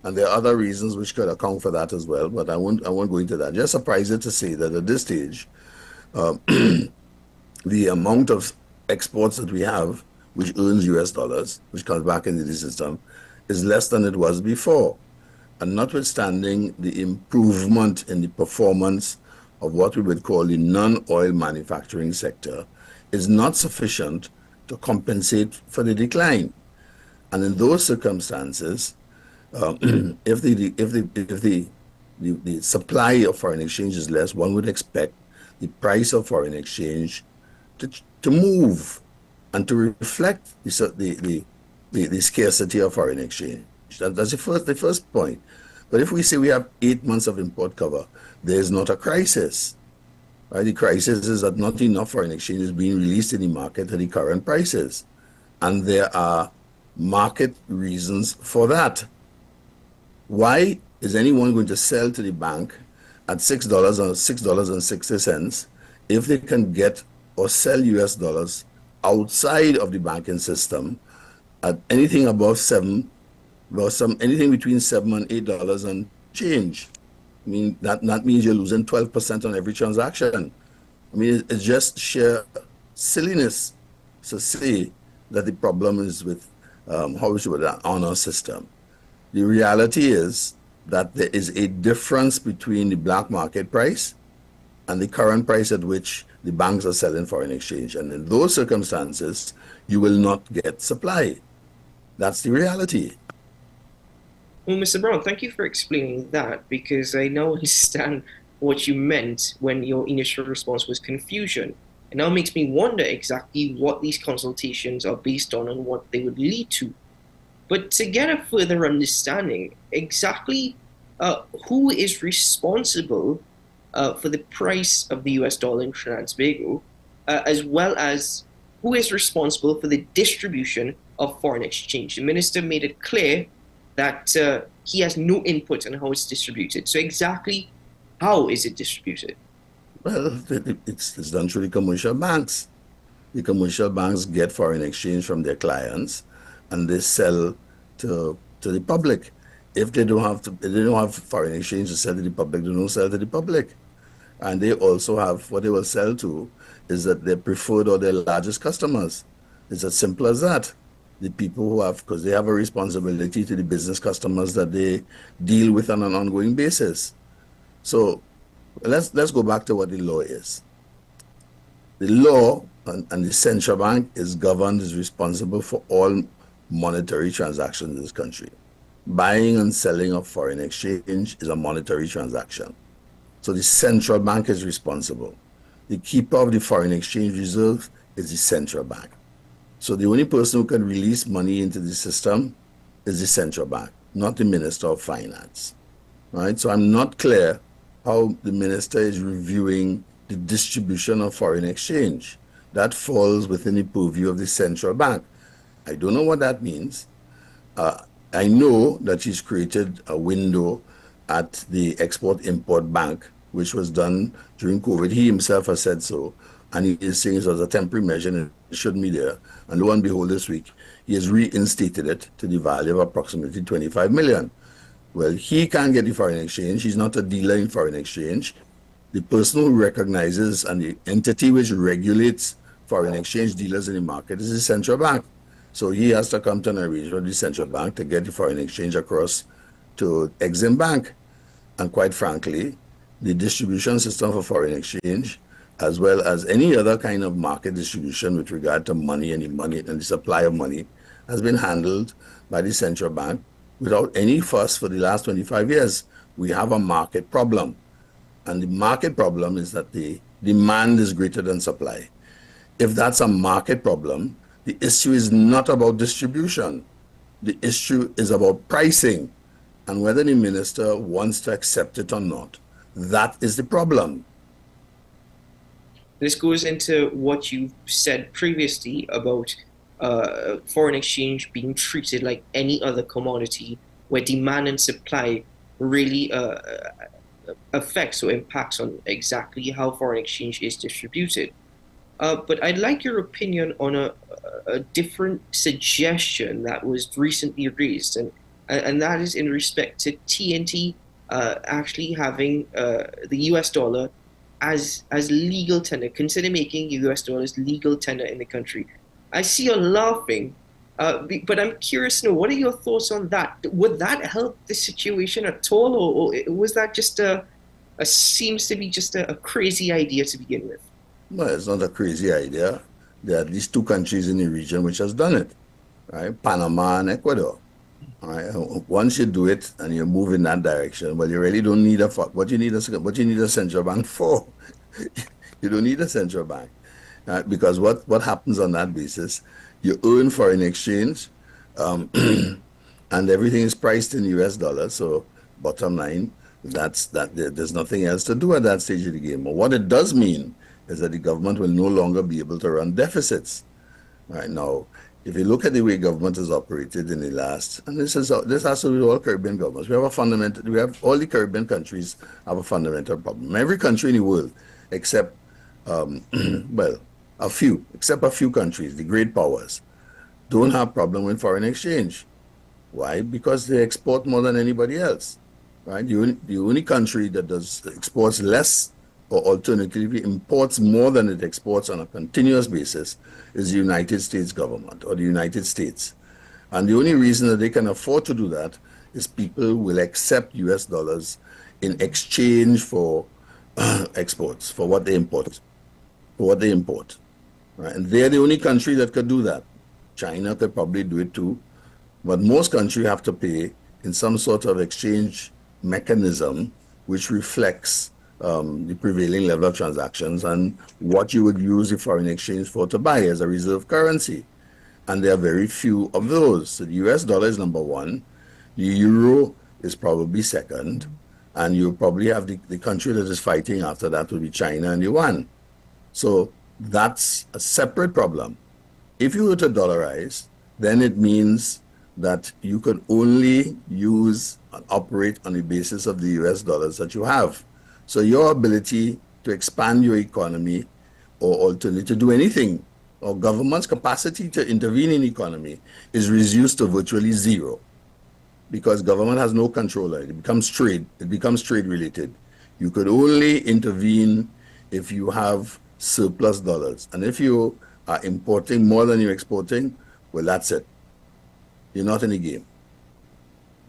And there are other reasons which could account for that as well, but I won't go into that. Just surprised to say that at this stage, the amount of exports that we have, which earns US dollars, which comes back into the system, is less than it was before. And notwithstanding the improvement in the performance of what we would call the non-oil manufacturing sector, is not sufficient to compensate for the decline. And in those circumstances, if the supply of foreign exchange is less, one would expect the price of foreign exchange to move and to reflect the scarcity of foreign exchange. That's the first point. But if we say we have 8 months of import cover, there is not a crisis. Right? The crisis is that not enough foreign exchange is being released in the market at the current prices. And there are market reasons for that. Why is anyone going to sell to the bank at $6 or $6.60 if they can get or sell US dollars outside of the banking system at anything above anything between $7 and $8 and change? I mean, that means you're losing 12% on every transaction. I mean, it's just sheer silliness to say that the problem is with how we should on our system. The reality is that there is a difference between the black market price and the current price at which the banks are selling foreign exchange. And in those circumstances, you will not get supply. That's the reality.
Well, Mr. Brown, thank you for explaining that, because I now understand what you meant when your initial response was confusion. It now makes me wonder exactly what these consultations are based on and what they would lead to. But to get a further understanding, exactly who is responsible for the price of the US dollar in Trinidad and Tobago, as well as who is responsible for the distribution of foreign exchange. The minister made it clear that he has no input on how it's distributed. So exactly how is it distributed?
Well, it's done through the commercial banks. The commercial banks get foreign exchange from their clients, and they sell to the public. If they don't have foreign exchange to sell to the public, they don't sell to the public. And they also have, what they will sell to is that their preferred or their largest customers. It's as simple as that. The people who have, because they have a responsibility to the business customers that they deal with on an ongoing basis. So let's go back to what the law is. The law and the central bank is responsible for all monetary transactions in this country. Buying and selling of foreign exchange is a monetary transaction. So the central bank is responsible. The keeper of the foreign exchange reserve is the central bank. So the only person who can release money into the system is the central bank, not the Minister of Finance. Right? So I'm not clear how the minister is reviewing the distribution of foreign exchange. That falls within the purview of the central bank. I don't know what that means. I know that he's created a window at the Export-Import Bank, which was done during COVID. He himself has said so, and he is saying it was a temporary measure and it shouldn't be there. And lo and behold, this week, he has reinstated it to the value of approximately 25 million. Well, he can't get the foreign exchange. He's not a dealer in foreign exchange. The person who recognizes and the entity which regulates foreign exchange dealers in the market is the central bank. So he has to come to an arrangement with the central bank to get the foreign exchange across to Exim Bank. And quite frankly, the distribution system for foreign exchange, as well as any other kind of market distribution with regard to money and the supply of money, has been handled by the central bank without any fuss for the last 25 years. We have a market problem. And the market problem is that the demand is greater than supply. If that's a market problem, the issue is not about distribution. The issue is about pricing and whether the minister wants to accept it or not. That is the problem.
This goes into what you said previously about foreign exchange being treated like any other commodity, where demand and supply really affects or impacts on exactly how foreign exchange is distributed. But I'd like your opinion on a different suggestion that was recently raised, and that is in respect to TNT actually having the US dollar as legal tender. Consider making US dollars legal tender in the country. I see you're laughing, but I'm curious to know, what are your thoughts on that? Would that help the situation at all, or was that just seems to be just a crazy idea to begin with?
Well, it's not a crazy idea. There are at least two countries in the region which has done it, right? Panama and Ecuador. All right. Once you do it and you move in that direction, well, you really don't need what you need a central bank for. You don't need a central bank, right? Because what happens on that basis, you earn foreign exchange, and everything is priced in US dollars. So bottom line, there's nothing else to do at that stage of the game. But what it does mean is that the government will no longer be able to run deficits. Right now, if you look at the way government has operated in the last, and this has to do with all Caribbean governments, we have all the Caribbean countries have a fundamental problem. Every country in the world, except a few countries, the great powers, don't have problem with foreign exchange. Why? Because they export more than anybody else. Right? The only country that exports less, or alternatively imports more than it exports on a continuous basis, is the United States government or the United States. And the only reason that they can afford to do that is people will accept US dollars in exchange for exports, for what they import. Right? And they're the only country that could do that. China could probably do it too, but most countries have to pay in some sort of exchange mechanism which reflects the prevailing level of transactions and what you would use the foreign exchange for to buy as a reserve currency. And there are very few of those. So the US dollar is number one, the euro is probably second, and you probably have the country that is fighting after that will be China and yuan. So that's a separate problem. If you were to dollarize, then it means that you could only use and operate on the basis of the US dollars that you have. So your ability to expand your economy or alternately to do anything, or government's capacity to intervene in the economy is reduced to virtually zero, because government has no control over it. It becomes trade related. You could only intervene if you have surplus dollars. And if you are importing more than you're exporting, well, that's it. You're not in the game.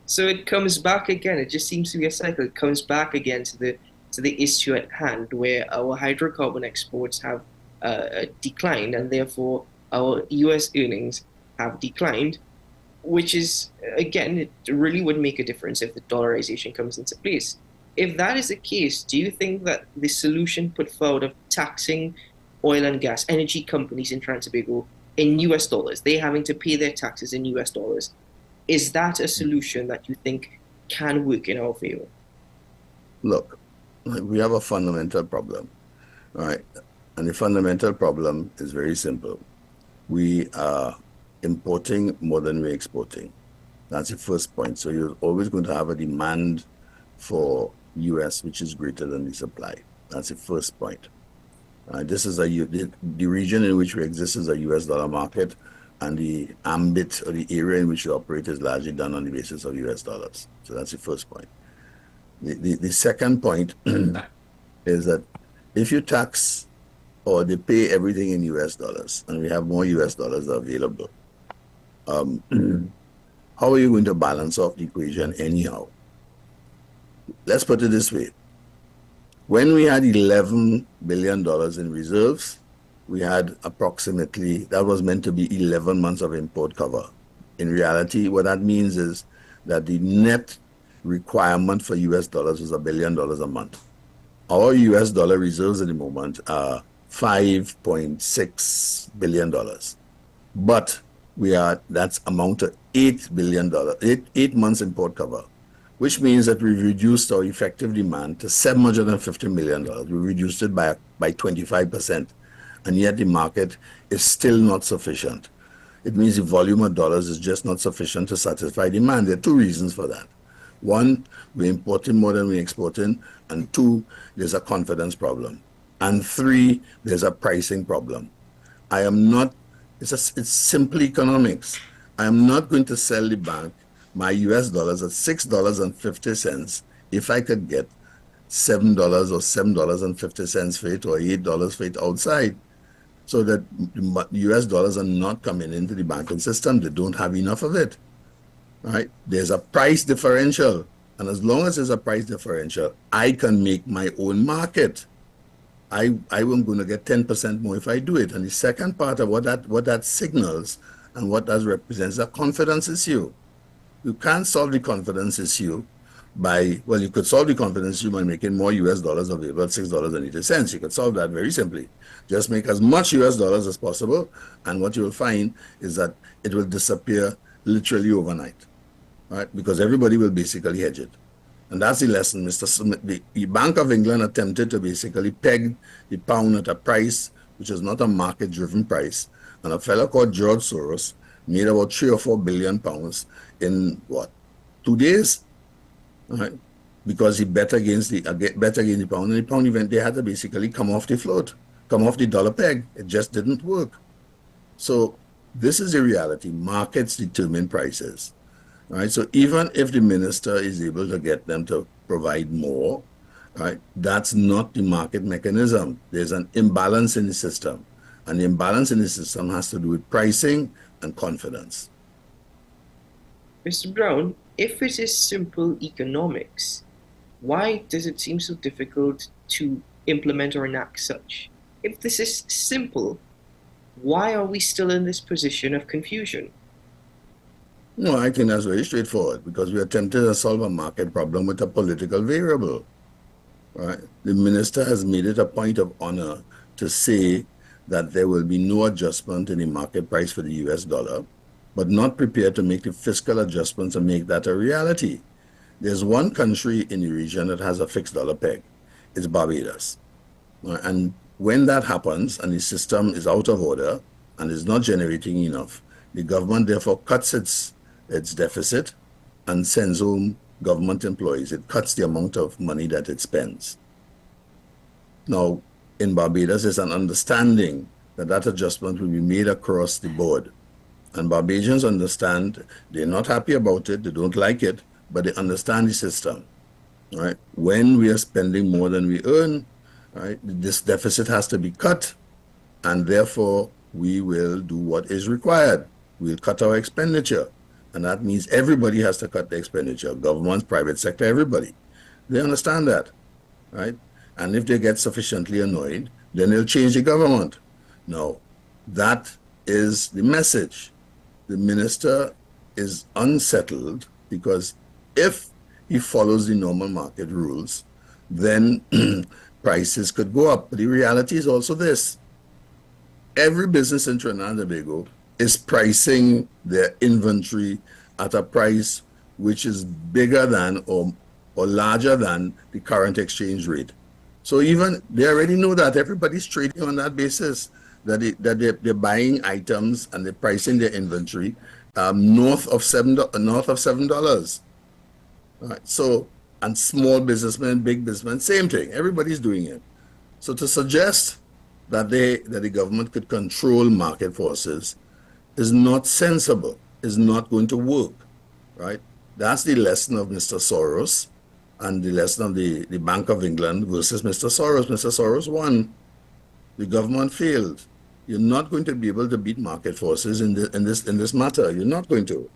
So it comes back again. It just seems to be a cycle. It comes back again to the issue at hand, where our hydrocarbon exports have declined, and therefore our U.S. earnings have declined, which is, again, it really would make a difference if the dollarization comes into place. If that is the case, do you think that the solution put forward of taxing oil and gas energy companies in Trinidad and Tobago in US dollars, they having to pay their taxes in US dollars, is that a solution that you think can work in our favor?
Look, we have a fundamental problem, right? And the fundamental problem is very simple. We are importing more than we're exporting. That's the first point. So you're always going to have a demand for US, which is greater than the supply. That's the first point. This is the region in which we exist is a US dollar market, and the ambit or the area in which we operate is largely done on the basis of US dollars. So that's the first point. The second point is that if you tax or they pay everything in US dollars, and we have more US dollars available, how are you going to balance off the equation anyhow? Let's put it this way. When we had $11 billion in reserves, we had approximately, that was meant to be 11 months of import cover. In reality, what that means is that the net requirement for US dollars was $1 billion a month. Our US dollar reserves at the moment are $5.6 billion. But that's amount to $8 billion, 8 months import cover, which means that we've reduced our effective demand to $750 million. We reduced it by 25%, and yet the market is still not sufficient. It means the volume of dollars is just not sufficient to satisfy demand. There are two reasons for that. One, we're importing more than we're exporting, and two, there's a confidence problem. And three, there's a pricing problem. It's simple economics. I am not going to sell the bank my US dollars at $6.50 if I could get $7 or $7.50 for it or $8 for it outside. So that US dollars are not coming into the banking system. They don't have enough of it. Right? There's a price differential. And as long as there's a price differential, I can make my own market. I'm going to get 10% more if I do it. And the second part of what that signals and what that represents a confidence issue. You can't solve the confidence issue you could solve the confidence issue by making more US dollars available at $6.80. You could solve that very simply. Just make as much US dollars as possible, and what you will find is that it will disappear literally overnight, right? Because everybody will basically hedge it. And that's the lesson. Mr. Smith, the Bank of England attempted to basically peg the pound at a price which is not a market-driven price. And a fellow called George Soros made about 3 or 4 billion pounds in 2 days, right? Because he bet against the pound, and the pound event they had to basically come off the dollar peg. It just didn't work. So this is the reality. Markets determine prices, right? So even if the minister is able to get them to provide more, right, that's not the market mechanism. There's an imbalance in the system, and the imbalance in the system has to do with pricing and confidence.
Mr. Brown, if it is simple economics, why does it seem so difficult to implement or enact such? If this is simple, why are we still in this position of confusion?
No, I think that's very straightforward, because we attempted to solve a market problem with a political variable. Right? The minister has made it a point of honor to say that there will be no adjustment in the market price for the US dollar, but not prepared to make the fiscal adjustments and make that a reality. There's one country in the region that has a fixed dollar peg. It's Barbados. And when that happens and the system is out of order and is not generating enough, the government therefore cuts its deficit and sends home government employees. It cuts the amount of money that it spends. Now, in Barbados, there's an understanding that that adjustment will be made across the board. And Barbadians understand, they're not happy about it, they don't like it, but they understand the system. Right? When we are spending more than we earn, right, this deficit has to be cut, and therefore we will do what is required. We'll cut our expenditure. And that means everybody has to cut the expenditure, governments, private sector, everybody. They understand that, right? And if they get sufficiently annoyed, then they'll change the government. Now, that is the message. The minister is unsettled because if he follows the normal market rules, then prices could go up. But the reality is also this. Every business in Trinidad and Tobago is pricing their inventory at a price which is bigger than or larger than the current exchange rate. So even they already know that everybody's trading on that basis, that they're buying items and they're pricing their inventory north of $7. Right. So, and small businessmen, big businessmen, same thing. Everybody's doing it. So to suggest that the government could control market forces is not sensible, is not going to work, right? That's the lesson of Mr. Soros and the lesson of the Bank of England versus Mr. Soros. Mr. Soros won. The government failed. You're not going to be able to beat market forces in this matter. You're not going to.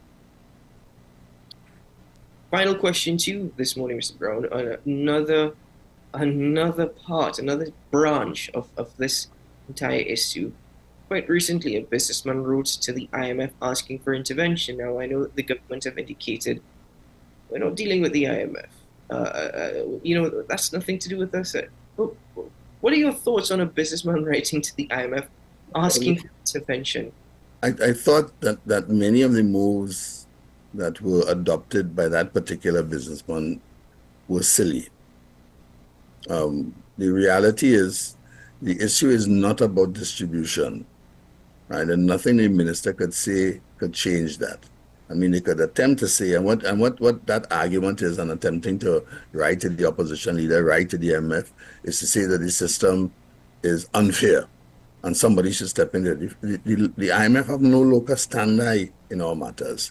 Final question to you this morning, Mr. Brown, on another branch of this entire issue. Quite recently, a businessman wrote to the IMF asking for intervention. Now, I know that the government have indicated we're not dealing with the IMF. That's nothing to do with us. What are your thoughts on a businessman writing to the IMF asking for intervention?
I thought that many of the moves that were adopted by that particular businessman were silly. The reality is the issue is not about distribution, right? And nothing the minister could say could change that. I mean, they could attempt to say, and what that argument is, and attempting to write to the opposition leader, write to the IMF, is to say that the system is unfair and somebody should step in there. The IMF have no locus standi in all matters.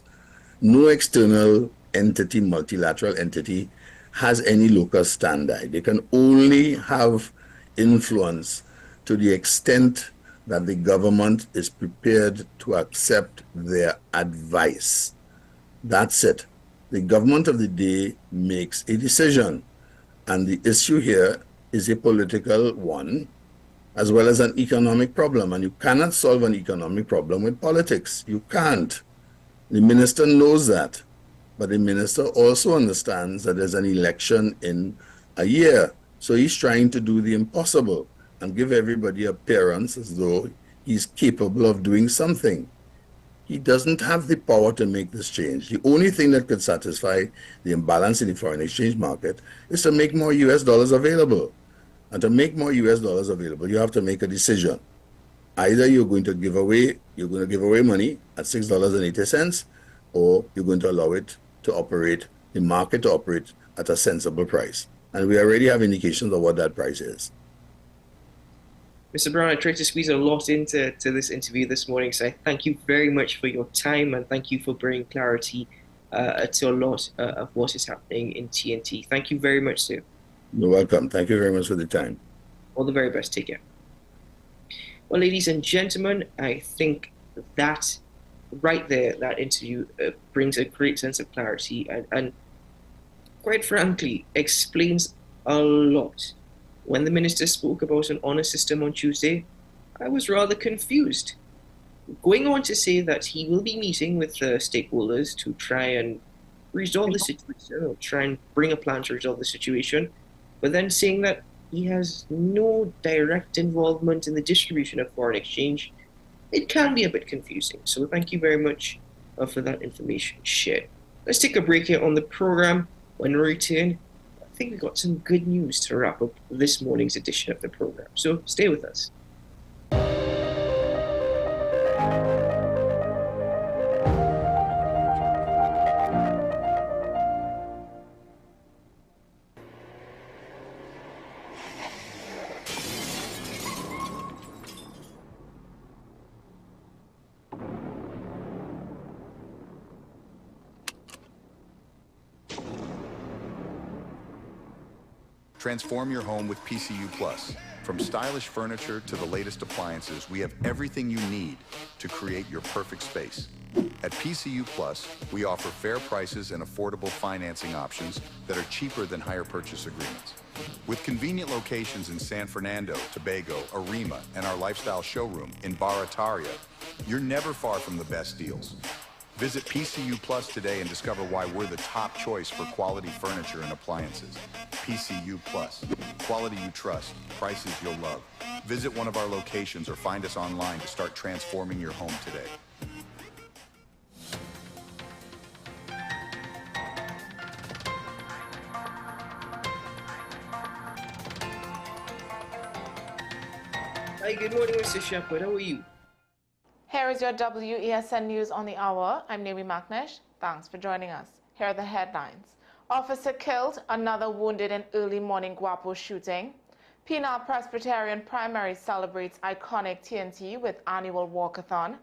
No external entity, multilateral entity, has any locus standi. They can only have influence to the extent that the government is prepared to accept their advice. That's it. The government of the day makes a decision. And the issue here is a political one, as well as an economic problem. And you cannot solve an economic problem with politics. You can't. The minister knows that. But the minister also understands that there's an election in a year. So he's trying to do the impossible and give everybody appearance as though he's capable of doing something. He doesn't have the power to make this change. The only thing that could satisfy the imbalance in the foreign exchange market is to make more US dollars available. And to make more US dollars available, you have to make a decision. Either you're going to give away money at $6.80, or you're going to allow it to operate, the market to operate at a sensible price. And we already have indications of what that price is.
Mr. Brown, I tried to squeeze a lot into this interview this morning, so I thank you very much for your time and thank you for bringing clarity to a lot of what is happening in TNT. Thank you very much, sir.
You're welcome. Thank you very much for the time.
All the very best. Take care. Well, ladies and gentlemen, I think that right there, that interview brings a great sense of clarity and quite frankly, explains a lot. When the minister spoke about an honor system on Tuesday, I was rather confused. Going on to say that he will be meeting with the stakeholders to try and resolve the situation, or try and bring a plan to resolve the situation, but then saying that he has no direct involvement in the distribution of foreign exchange, it can be a bit confusing. So thank you very much for that information shared. Let's take a break here on the program. When we return, I think we've got some good news to wrap up this morning's edition of the program. So stay with us.
Transform your home with PCU Plus. From stylish furniture to the latest appliances, we have everything you need to create your perfect space. At PCU Plus, we offer fair prices and affordable financing options that are cheaper than hire purchase agreements. With convenient locations in San Fernando, Tobago, Arima, and our lifestyle showroom in Barataria, you're never far from the best deals. Visit PCU Plus today and discover why we're the top choice for quality furniture and appliances. PCU Plus. Quality you trust, prices you'll love. Visit one of our locations or find us online to start transforming your home today.
Hi, good morning, Mr. Shepherd. How are you?
Here is your WESN News on the Hour. I'm Naomi Macnish. Thanks for joining us. Here are the headlines. Officer killed, another wounded in early morning Guapo shooting. Penal Presbyterian Primary celebrates iconic TNT with annual walkathon.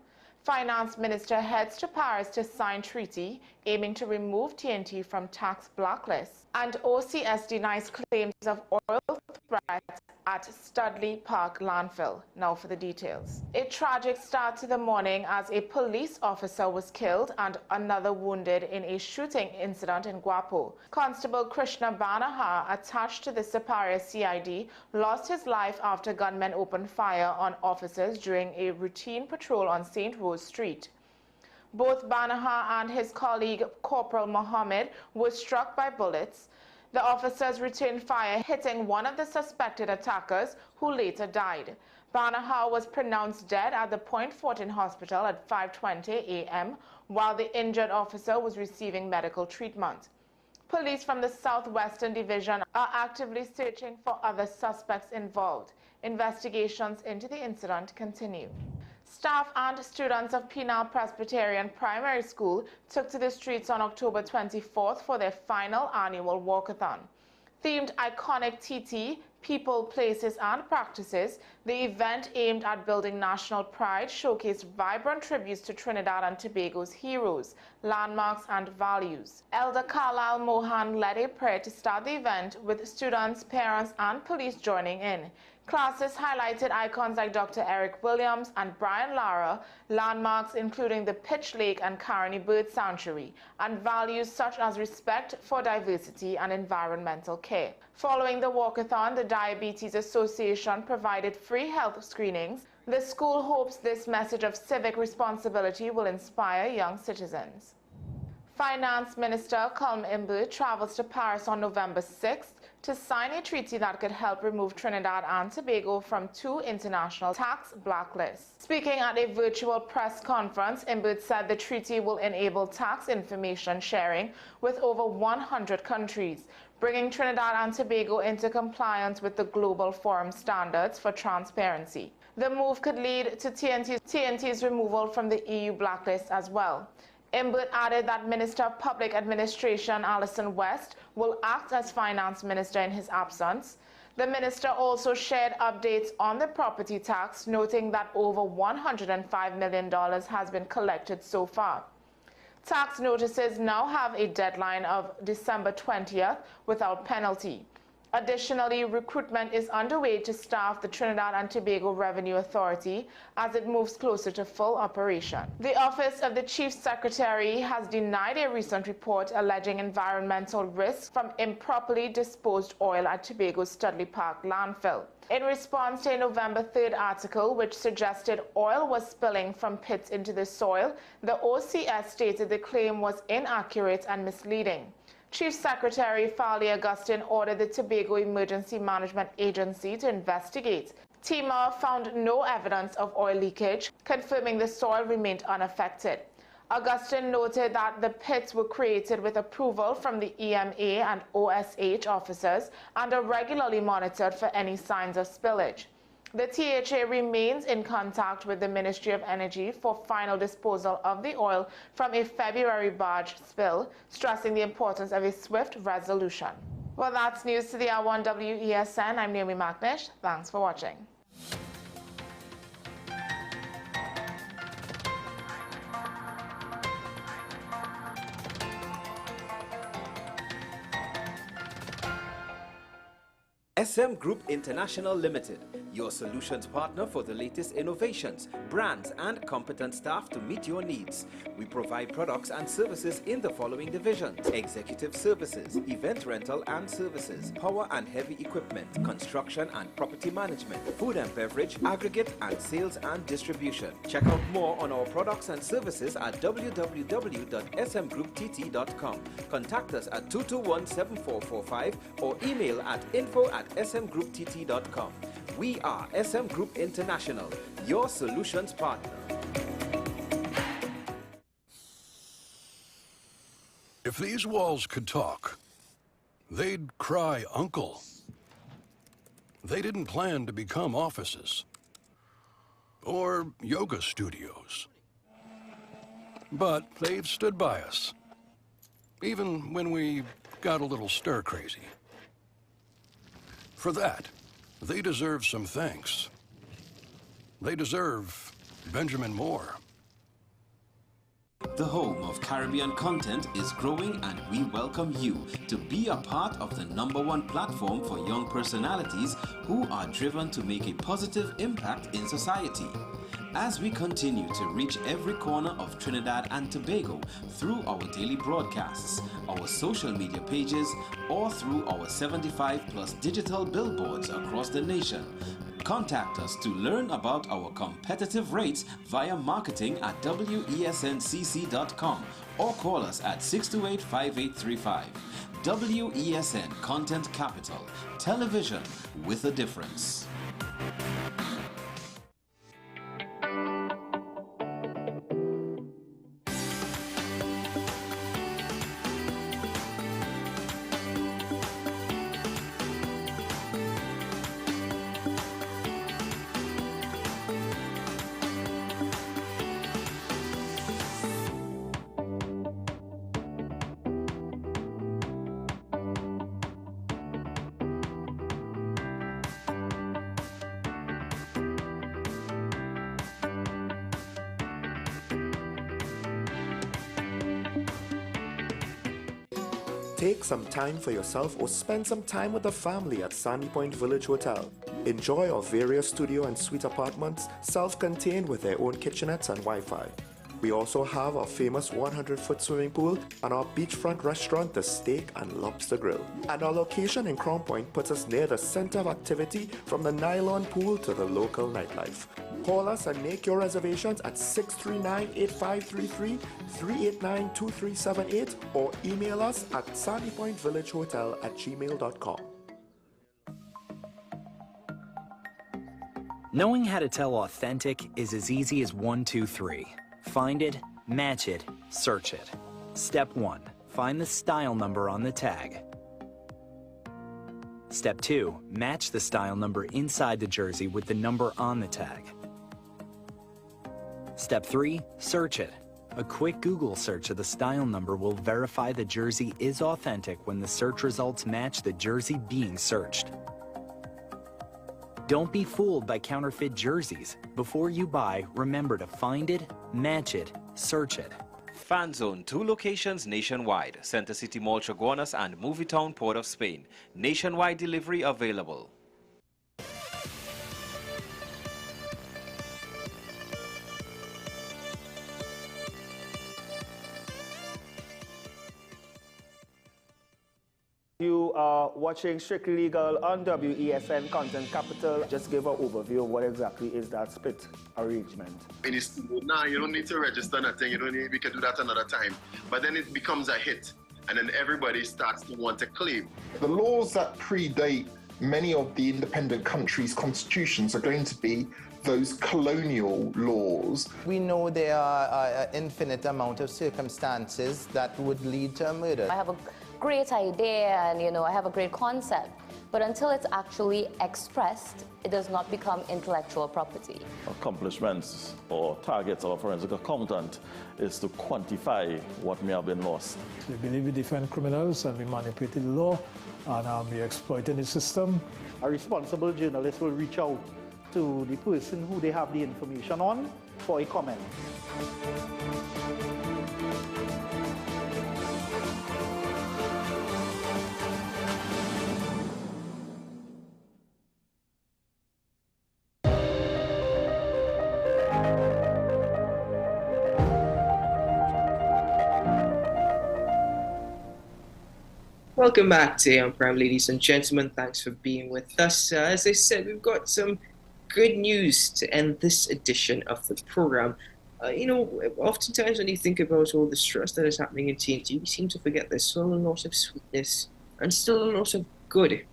Finance Minister heads to Paris to sign treaty aiming to remove TNT from tax blacklist. And OCS denies claims of oil threats at Studley Park landfill. Now for the details. A tragic start to the morning as a police officer was killed and another wounded in a shooting incident in Guapo. Constable Krishna Banaha, attached to the Siparia CID, lost his life after gunmen opened fire on officers during a routine patrol on St. Rose Street. Both Banaha and his colleague Corporal Mohammed were struck by bullets. The officers returned fire, hitting one of the suspected attackers, who later died. Banaha was pronounced dead at the Point Fortin Hospital at 5:20 a.m., while the injured officer was receiving medical treatment. Police from the Southwestern Division are actively searching for other suspects involved. Investigations into the incident continue. Staff and students of Penal Presbyterian Primary School took to the streets on October 24th for their final annual walkathon. Themed Iconic TT, People, Places and Practices, the event aimed at building national pride showcased vibrant tributes to Trinidad and Tobago's heroes, landmarks and values. Elder Carlisle Mohan led a prayer to start the event, with students, parents and police joining in. Classes highlighted icons like Dr. Eric Williams and Brian Lara, landmarks including the Pitch Lake and Caroni Bird Sanctuary, and values such as respect for diversity and environmental care. Following the walkathon, the Diabetes Association provided free health screenings. The school hopes this message of civic responsibility will inspire young citizens. Finance Minister Colm Imber travels to Paris on November 6th to sign a treaty that could help remove Trinidad and Tobago from 2 international tax blacklists. Speaking at a virtual press conference, Imber said the treaty will enable tax information sharing with over 100 countries, bringing Trinidad and Tobago into compliance with the Global Forum standards for transparency. The move could lead to TNT's removal from the EU blacklist as well. Imber added that Minister of Public Administration Alison West will act as Finance Minister in his absence. The minister also shared updates on the property tax, noting that over $105 million has been collected so far. Tax notices now have a deadline of December 20th without penalty. Additionally, recruitment is underway to staff the Trinidad and Tobago Revenue Authority as it moves closer to full operation. The Office of the Chief Secretary has denied a recent report alleging environmental risks from improperly disposed oil at Tobago's Studley Park landfill. In response to a November 3rd article which suggested oil was spilling from pits into the soil, the OCS stated the claim was inaccurate and misleading. Chief Secretary Fali Augustine ordered the Tobago Emergency Management Agency to investigate. TEMA found no evidence of oil leakage, confirming the soil remained unaffected. Augustine noted that the pits were created with approval from the EMA and OSH officers and are regularly monitored for any signs of spillage. The THA remains in contact with the Ministry of Energy for final disposal of the oil from a February barge spill, stressing the importance of a swift resolution. Well, that's news to the hour on WESN. I'm Naomi Macnish. Thanks for watching.
SM Group International Limited, your solutions partner for the latest innovations, brands and competent staff to meet your needs. We provide products and services in the following divisions: executive services, event rental and services, power and heavy equipment, construction and property management, food and beverage, aggregate and sales and distribution. Check out more on our products and services at www.smgrouptt.com. Contact us at 221-7445 or email at info@smgrouptt.com. We are SM Group International, your solutions partner.
If these walls could talk, they'd cry, "Uncle." They didn't plan to become offices or yoga studios, but they've stood by us, even when we got a little stir-crazy. For that, they deserve some thanks. They deserve Benjamin Moore.
The home of Caribbean content is growing, and we welcome you to be a part of the #1 platform for young personalities who are driven to make a positive impact in society. As we continue to reach every corner of Trinidad and Tobago through our daily broadcasts, our social media pages, or through our 75+ digital billboards across the nation, contact us to learn about our competitive rates via marketing at wesncc.com or call us at 628-5835. WESN Content Capital, television with a difference.
Take some time for yourself or spend some time with the family at Sandy Point Village Hotel. Enjoy our various studio and suite apartments, self-contained with their own kitchenettes and Wi-Fi. We also have our famous 100-foot swimming pool and our beachfront restaurant, the Steak and Lobster Grill. And our location in Crown Point puts us near the center of activity, from the nylon pool to the local nightlife. Call us and make your reservations at 639-8533, 389-2378, or email us at sandypointvillagehotel@gmail.com.
Knowing how to tell authentic is as easy as 1, 2, 3. Find it, match it, search it. Step 1. Find the style number on the tag. Step 2. Match the style number inside the jersey with the number on the tag. Step 3. Search it. A quick Google search of the style number will verify the jersey is authentic when the search results match the jersey being searched. Don't be fooled by counterfeit jerseys. Before you buy, remember to find it, match it, search it.
Fan Zone, 2 locations nationwide: Center City Mall, Chaguanas, and Movietown, Port of Spain. Nationwide delivery available.
You are watching Strictly Legal on WESN Content Capital. Just give an overview of what exactly is that split arrangement.
Nah, you don't need to register nothing. We can do that another time. But then it becomes a hit.
and then everybody starts to want to claim.
The laws that predate many of the independent countries' constitutions are going to be those colonial laws.
We know there are an infinite amount of circumstances that would lead to a murder.
I have a great idea and, I have a great concept, but until it's actually expressed, it does not become intellectual property.
Accomplishments or targets of a forensic accountant is to quantify what may have been lost.
We believe we defend criminals and we manipulated the law and we exploiting the system.
A responsible journalist will reach out to the person who they have the information on for a comment.
Welcome back to AM Prime, ladies and gentlemen. Thanks for being with us. As I said, we've got some good news to end this edition of the program. Oftentimes when you think about all the stress that is happening in TNT, we seem to forget there's still a lot of sweetness and still a lot of good.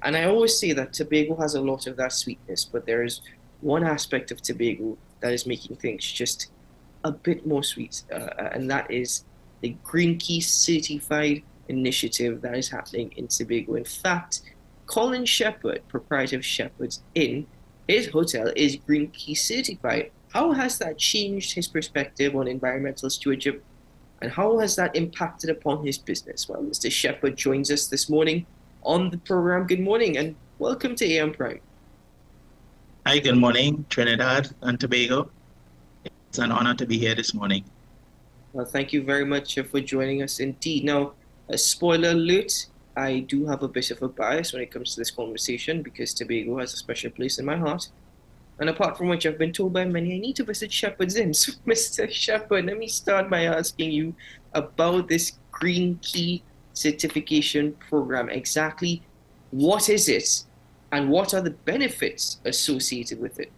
And I always say that Tobago has a lot of that sweetness, but there is one aspect of Tobago that is making things just a bit more sweet, and that is the Green Key certified initiative that is happening in Tobago. In fact, Colin Shepherd, proprietor of Shepherd's Inn, his hotel is Green Key certified. How has that changed his perspective on environmental stewardship, and how has that impacted upon his business? Well, Mr. Shepherd joins us this morning on the program. Good morning and welcome to AM Prime.
Hi, good morning, Trinidad and Tobago. It's an honor to be here this morning.
Well, thank you very much for joining us indeed. Now, a spoiler alert, I do have a bit of a bias when it comes to this conversation because Tobago has a special place in my heart. And apart from which I've been told by many, I need to visit Shepherd's Inn. So, Mr. Shepherd, let me start by asking you about this Green Key certification program. Exactly what is it and what are the benefits associated with it?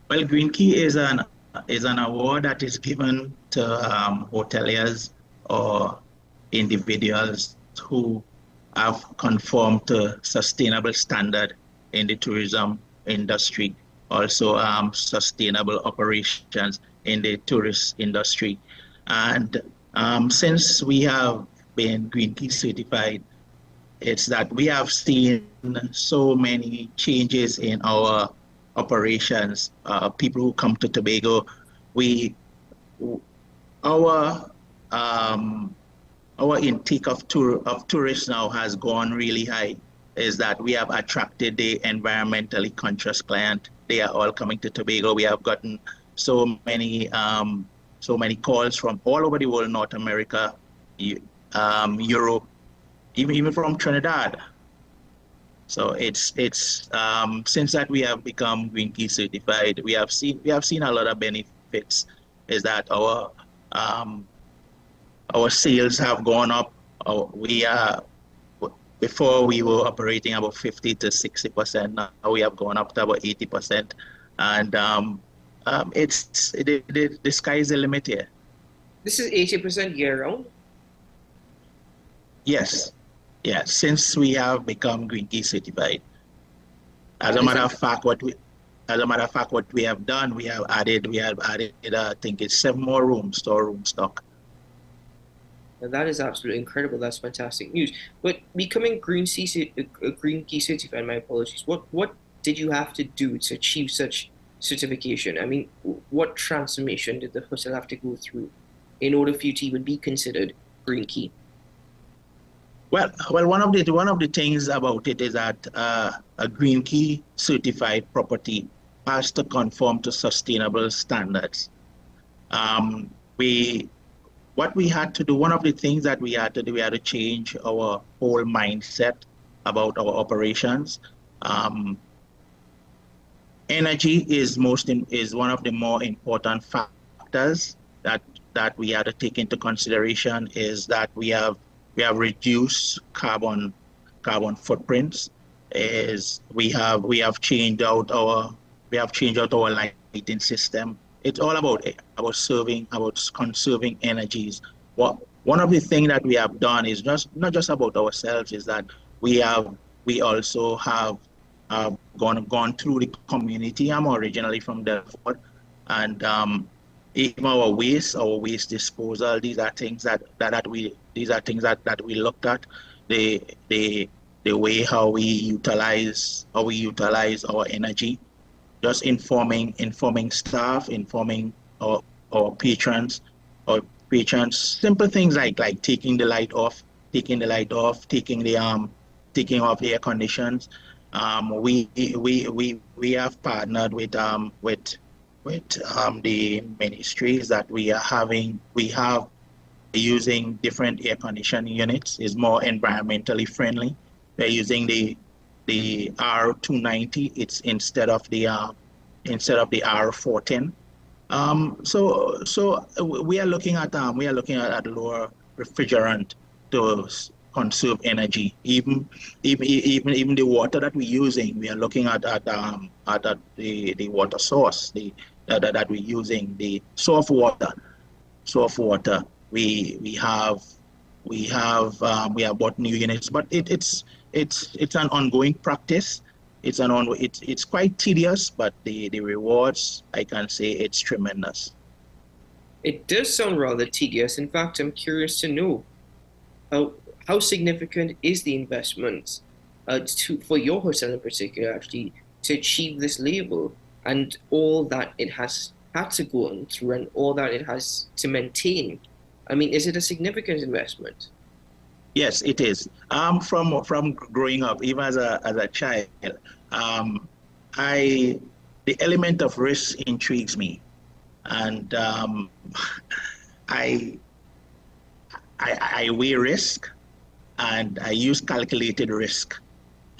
Well, Green Key is an award that is given to hoteliers or individuals who have conformed to sustainable standard in the tourism industry, also sustainable operations in the tourist industry. And since we have been Green Key certified, it's that we have seen so many changes in our operations. People who come to Tobago, our intake of tourists now has gone really high. Is that we have attracted the environmentally conscious client. They are all coming to Tobago. We have gotten so many calls from all over the world, North America, Europe, even from Trinidad. So it's since that we have become Green Key certified, we have seen a lot of benefits. Is that our sales have gone up. Before we were operating about 50 to 60%. Now we have gone up to about 80%, and the sky is the limit here.
This is 80% year round.
Yes, since we have become Green Key certified. As a matter of fact, what we have done, we have added I think it's 7 more rooms to our room stock.
And that is absolutely incredible. That's fantastic news. But becoming Green Key certified, my apologies, what did you have to do to achieve such certification? I mean, what transformation did the hotel have to go through in order for you to even be considered Green Key?
Well, one of the things about it is that a Green Key certified property has to conform to sustainable standards. What we had to do, one of the things that we had to do, we had to change our whole mindset about our operations. Energy is one of the more important factors that we had to take into consideration. Is that we have reduced carbon footprints. Is we have changed out our lighting system. It's all about conserving energies. One one of the things that we have done is not just about ourselves, is that we also have gone through the community. I'm originally from Delford, and even our waste disposal, these are things that we looked at. The way how we utilize our energy, just informing staff, informing our patrons, simple things like taking the light off, taking off the air conditions. We have partnered with the ministries that we have using different air conditioning units. Is more environmentally friendly. We're using the R290. It's instead of the R410. So we are looking at lower refrigerant to conserve energy. Even the water that we're using, we are looking at the water source that we're using, the soft water. We have bought new units, but it's an ongoing practice. It's quite tedious, but the rewards, I can say, it's tremendous.
It does sound rather tedious. In fact, I'm curious to know how significant is the investment for your hotel in particular, actually, to achieve this label and all that it has had to go on through and all that it has to maintain. I mean, is it a significant investment?
Yes, it is. From growing up, even as a child, the element of risk intrigues me, and I weigh risk, and I use calculated risk,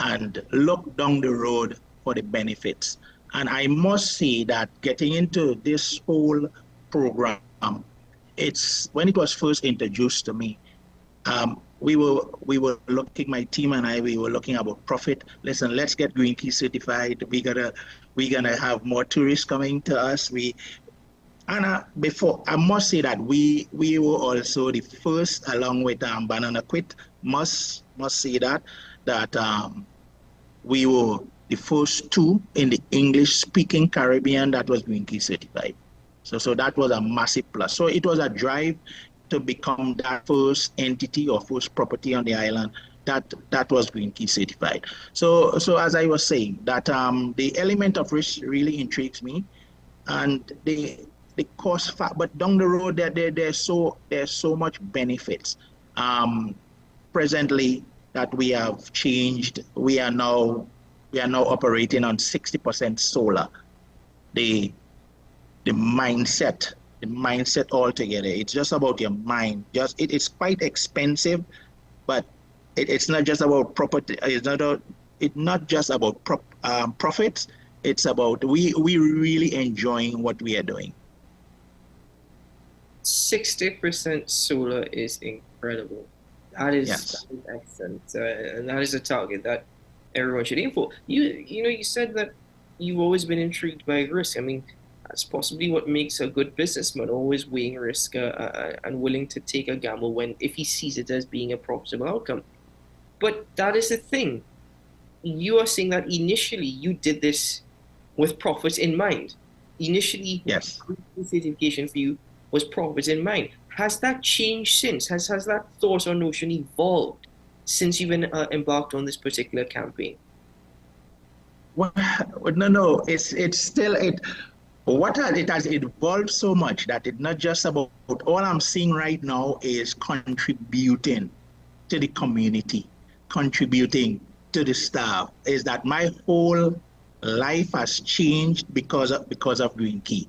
and look down the road for the benefits. And I must say that getting into this whole program, when it was first introduced to me, we were looking, my team and I, we were looking about profit. Listen, let's get Green Key certified. We're gonna have more tourists coming to us. Before, I must say that we were also the first, along with Banana Quit, must say that we were the first two in the English-speaking Caribbean that was Green Key certified. So that was a massive plus. So it was a drive to become that first entity or first property on the island that was Green Key certified. So as I was saying, that the element of risk really intrigues me, and the cost factor. But down the road, there's so much benefits. Presently, that we have changed, we are now operating on 60% solar. The mindset altogether. It's just about your mind. It's quite expensive, but it's not just about property. It's not just about profits. It's about we really enjoying what we are doing.
60% solar is incredible. That is excellent, and that is a target that everyone should aim for. You said that you've always been intrigued by risk. I mean, that's possibly what makes a good businessman, always weighing risk and willing to take a gamble if he sees it as being a profitable outcome. But that is the thing. You are saying that initially you did this with profit in mind. Initially,
yes,
certification for you was profit in mind. Has that changed since? Has that thought or notion evolved since you've been embarked on this particular campaign?
Well, no. It's still it. It has evolved so much that it's not just about, all I'm seeing right now is contributing to the community, contributing to the staff. Is that my whole life has changed because of Green Key.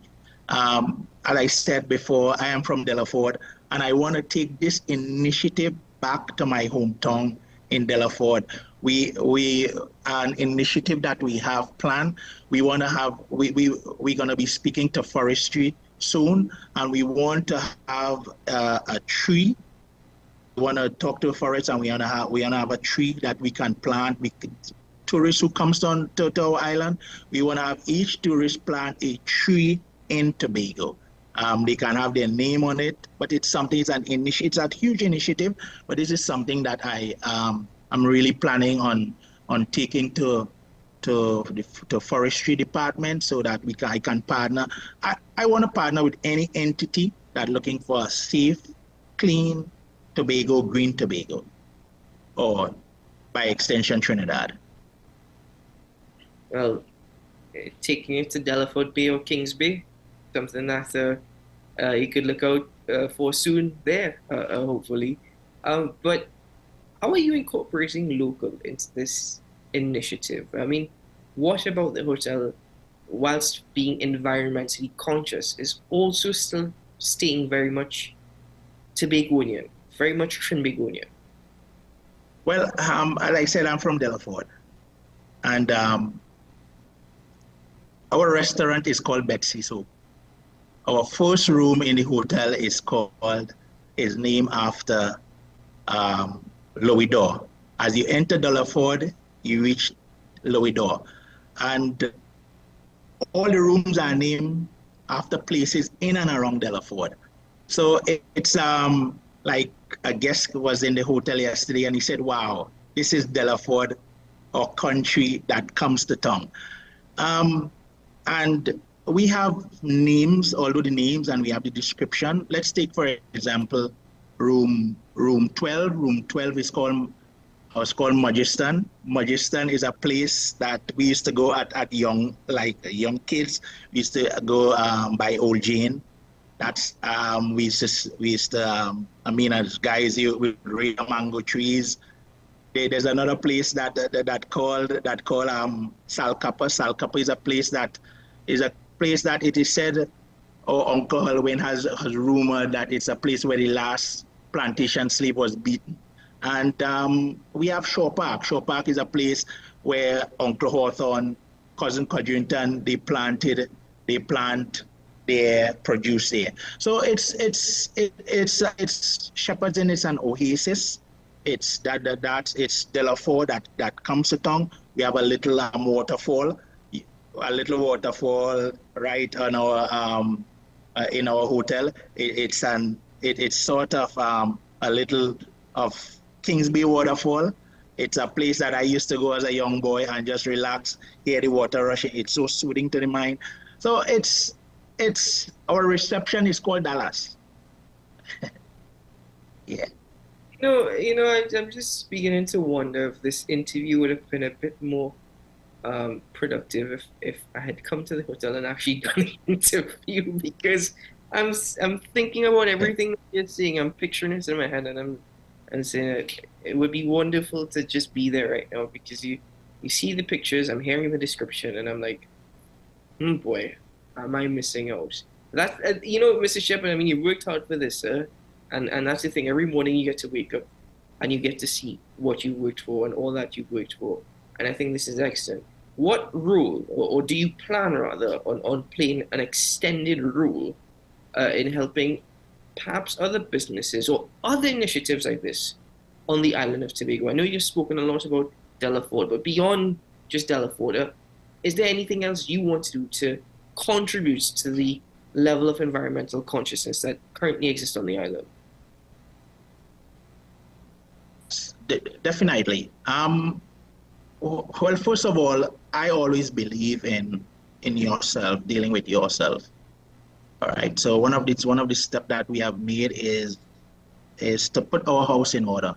As I said before, I am from Delaford, and I want to take this initiative back to my hometown in Delaford. We an initiative that we have planned. We want to have we're going to be speaking to forestry soon, and we want to have a tree. We want to talk to forests, and we want to have a tree that we can plant. Tourists who comes down to our island, we want to have each tourist plant a tree in Tobago. They can have their name on it, but it's something. It's a huge initiative, but this is something that I'm really planning on taking to forestry department so that I can partner. I want to partner with any entity that looking for a safe, clean Tobago, green Tobago, or by extension Trinidad.
Well, taking it to Delaford Bay or Kings Bay, something that you could look out for soon there, hopefully. But how are you incorporating local into this initiative? I mean, what about the hotel, whilst being environmentally conscious, is also still staying very much Tobagonian, very much Trinbagonian?
Well, like I said, I'm from Delaford, and our restaurant is called Betsy. So our first room in the hotel is named after Louis Door. As you enter Delaford, you reach Louis Door, and all the rooms are named after places in and around Delaford. So it's like a guest was in the hotel yesterday and he said, wow, this is Delaford, or country that comes to town. And we have names, although the names, and we have the description. Let's take, for example, room 12. Room 12 is called Majestan. Majestan is a place that we used to go at young kids. We used to go by Old Jane. That's we used to as guys, we raise mango trees. There's another place that called Salcapa. Salcapa is a place that it is said, or Uncle Helwin has rumored that it's a place where the last plantation slave was beaten. And we have Shaw Park. Shaw Park is a place where Uncle Hawthorne, Cousin Codrington, they plant their produce there. So it's Shepherdston is an oasis. It's Delaford that comes to town. We have a little waterfall right on our in our hotel. It's sort of a little of Kings Bay waterfall. It's a place that I used to go as a young boy and just relax, hear the water rushing. It's so soothing to the mind. So it's our reception is called Dallas. Yeah.
I'm just beginning to wonder if this interview would have been a bit more productive if I had come to the hotel and actually done an interview, because I'm thinking about everything that you're saying. I'm picturing it in my head, and I'm saying it would be wonderful to just be there right now, because you see the pictures, I'm hearing the description, and I'm like, boy, am I missing out? That Mr. Shepard, I mean, you worked hard for this, sir. And that's the thing. Every morning you get to wake up and you get to see what you worked for and all that you worked for. And I think this is excellent. What role, or do you plan rather, on playing an extended role in helping perhaps other businesses or other initiatives like this on the island of Tobago? I know you've spoken a lot about Delaford, but beyond just Delaford, is there anything else you want to do to contribute to the level of environmental consciousness that currently exists on the island?
Definitely. Well, first of all, I always believe in yourself, dealing with yourself. All right. So one of the steps that we have made is to put our house in order,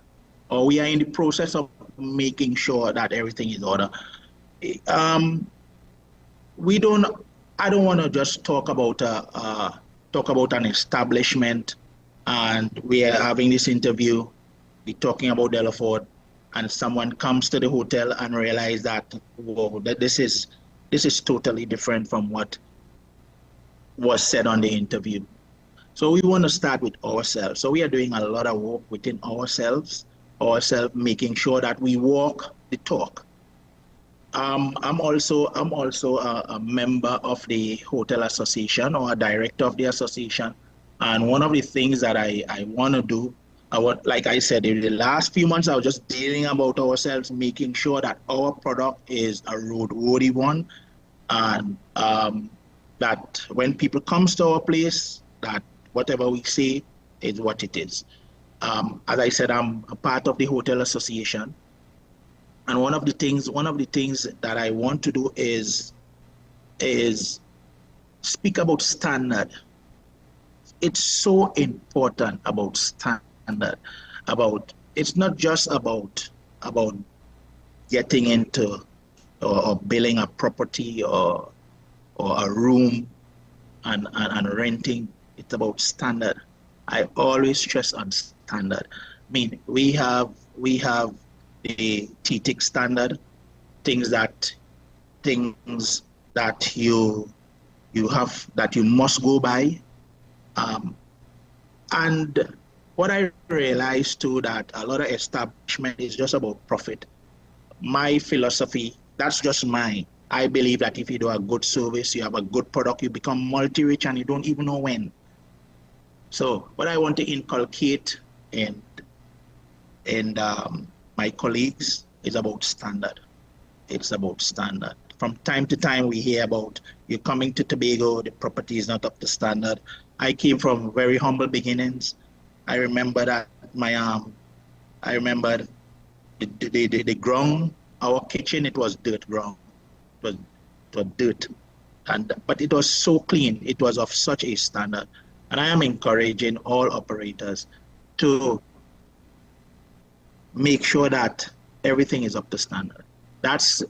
or we are in the process of making sure that everything is in order. I don't want to just talk about an establishment, and we are having this interview, we're talking about Delaford, and someone comes to the hotel and realize that, whoa, that this is totally different from what was said on the interview. So we want to start with ourselves. So we are doing a lot of work within ourselves, making sure that we walk the talk. I'm also a member of the Hotel Association, or a director of the association. And one of the things that I want to do, like I said, in the last few months, I was just dealing about ourselves, making sure that our product is a roadworthy one, and that when people comes to our place, that whatever we say is what it is. As I said, I'm a part of the Hotel Association, and one of the things that I want to do is speak about standard. It's so important about standard. It's not just about getting into or building a property or a room and renting. It's about standard. I always stress on standard. I mean, we have the TTIC standard, things that you have that you must go by. And what I realized too, that a lot of establishment is just about profit. My philosophy, that's just mine. I believe that if you do a good service, you have a good product, you become multi-rich and you don't even know when. So what I want to inculcate in my colleagues is about standard. It's about standard. From time to time, we hear about you're coming to Tobago, the property is not up to standard. I came from very humble beginnings. I remember that I remember the ground, our kitchen, it was dirt ground. It was dirt, but it was so clean. It was of such a standard, and I am encouraging all operators to make sure that everything is up to standard. That's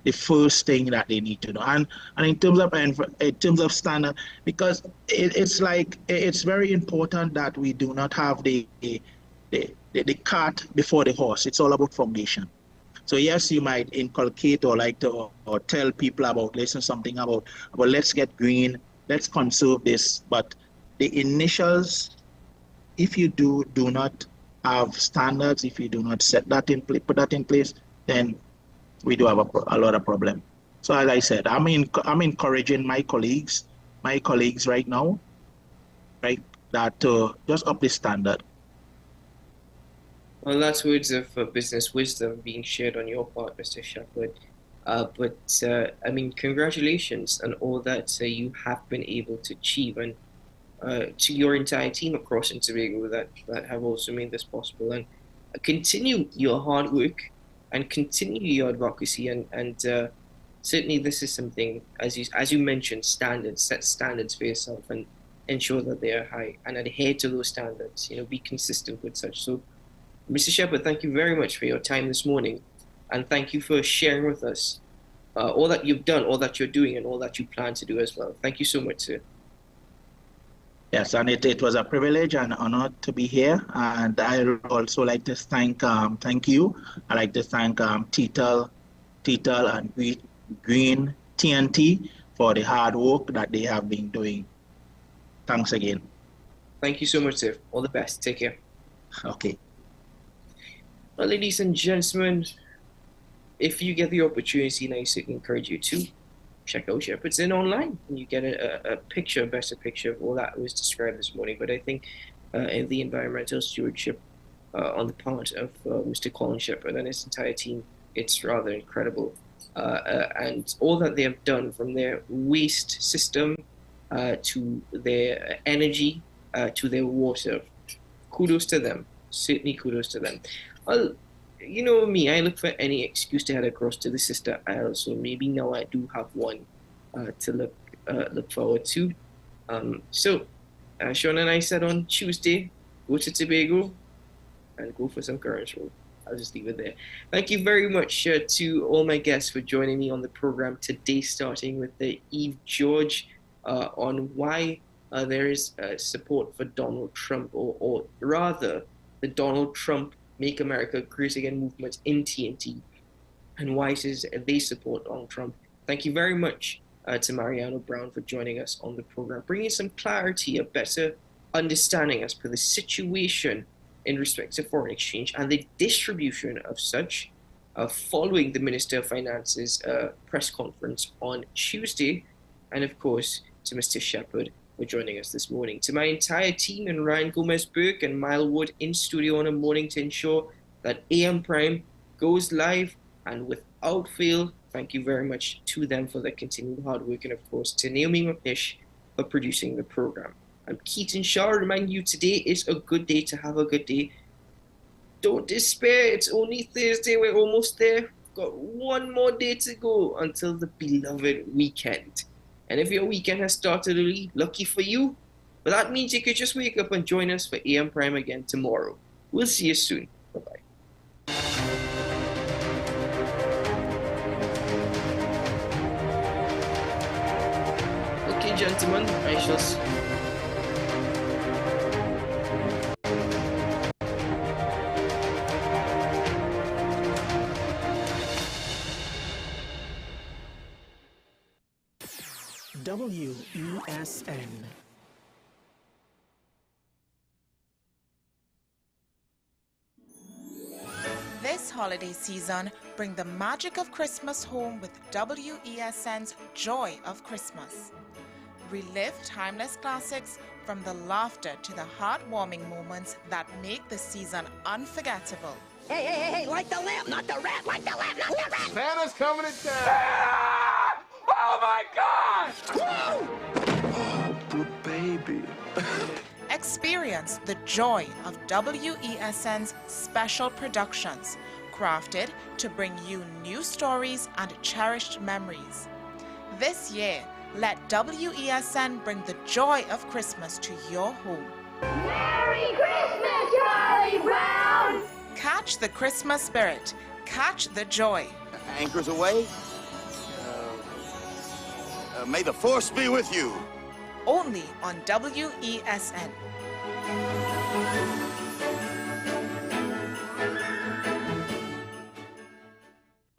the first thing that they need to do. And in terms of standard, because it's very important that we do not have the cart before the horse. It's all about foundation. So yes, you might inculcate or or tell people about something about let's get green, let's conserve this. But the initials, if you do not have standards, if you do not set that in place, put that in place, then we do have a lot of problem. So as I said, I'm encouraging my colleagues right now, right, that just up the standard.
Well, that's words of business wisdom being shared on your part, Mr. Shepherd. I mean, congratulations on all that you have been able to achieve, and to your entire team across in Tobago that have also made this possible. And continue your hard work and continue your advocacy. And certainly this is something, as you mentioned, standards, set standards for yourself and ensure that they are high and adhere to those standards, be consistent with such. So, Mr. Shepherd, thank you very much for your time this morning. And thank you for sharing with us all that you've done, all that you're doing, and all that you plan to do as well. Thank you so much, sir.
Yes, and it was a privilege and honor to be here. And I would also like to thank you. I'd like to thank Digicel and Green TNT for the hard work that they have been doing. Thanks again.
Thank you so much, sir. All the best. Take care.
Okay.
Well, ladies and gentlemen, if you get the opportunity, and I certainly encourage you to check out Shepherd's Inn online, and you get a better picture of all that was described this morning. But I think in the environmental stewardship on the part of Mr. Colin Shepherd and his entire team, it's rather incredible. And all that they have done, from their waste system to their energy to their water, kudos to them. Certainly kudos to them. Well, you know me, I look for any excuse to head across to the Sister Isle, so maybe now I do have one to look forward to. So, Sean and I said on Tuesday, go to Tobago and go for some current roll. I'll just leave it there. Thank you very much to all my guests for joining me on the program today, starting with Eve George on why there is support for Donald Trump, or rather the Donald Trump Make America Great Again movement in TNT, and why it is they support Donald Trump. Thank you very much to Mariano Brown for joining us on the program, bringing some clarity, a better understanding as per the situation in respect to foreign exchange and the distribution of such following the Minister of Finance's press conference on Tuesday, and of course to Mr. Shepherd for joining us this morning. To my entire team and Ryan Gomez-Burke and Mile Wood in studio on a morning to ensure that AM Prime goes live and without fail, thank you very much to them for their continued hard work, and of course to Naomi McNish for producing the program. I'm Keaton Shaw. Remind you, today is a good day to have a good day. Don't despair. It's only Thursday. We're almost there. We've got one more day to go until the beloved weekend. And if your weekend has started early, lucky for you. But that means you could just wake up and join us for AM Prime again tomorrow. We'll see you soon. Bye-bye. Okay, gentlemen, I shall see.
WESN.
This holiday season, bring the magic of Christmas home with WESN's Joy of Christmas. Relive timeless classics from the laughter to the heartwarming moments that make the season unforgettable.
Hey, hey, hey, hey, light the lamp, not the rat, light the lamp, not the rat!
Santa's coming to town! Oh my God!
Oh,
poor baby.
Experience the joy of WESN's special productions, crafted to bring you new stories and cherished memories. This year, let WESN bring the joy of Christmas to your home.
Merry Christmas, Charlie Brown!
Catch the Christmas spirit. Catch the joy.
Anchors away. May the force be with you.
Only on WESN.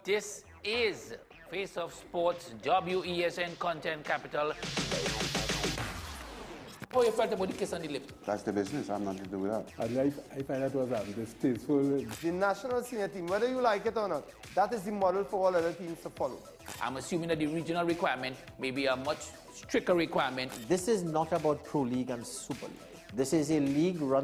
This is Face of Sports, WESN Content Capital. How you felt about the kiss on the lip?
That's the business. I'm nothing to do with that.
I find that was distasteful. The national senior team, whether you like it or not, that is the model for all other teams to follow.
I'm assuming that the regional requirement may be a much stricter requirement.
This is not about Pro League and Super League. This is a league run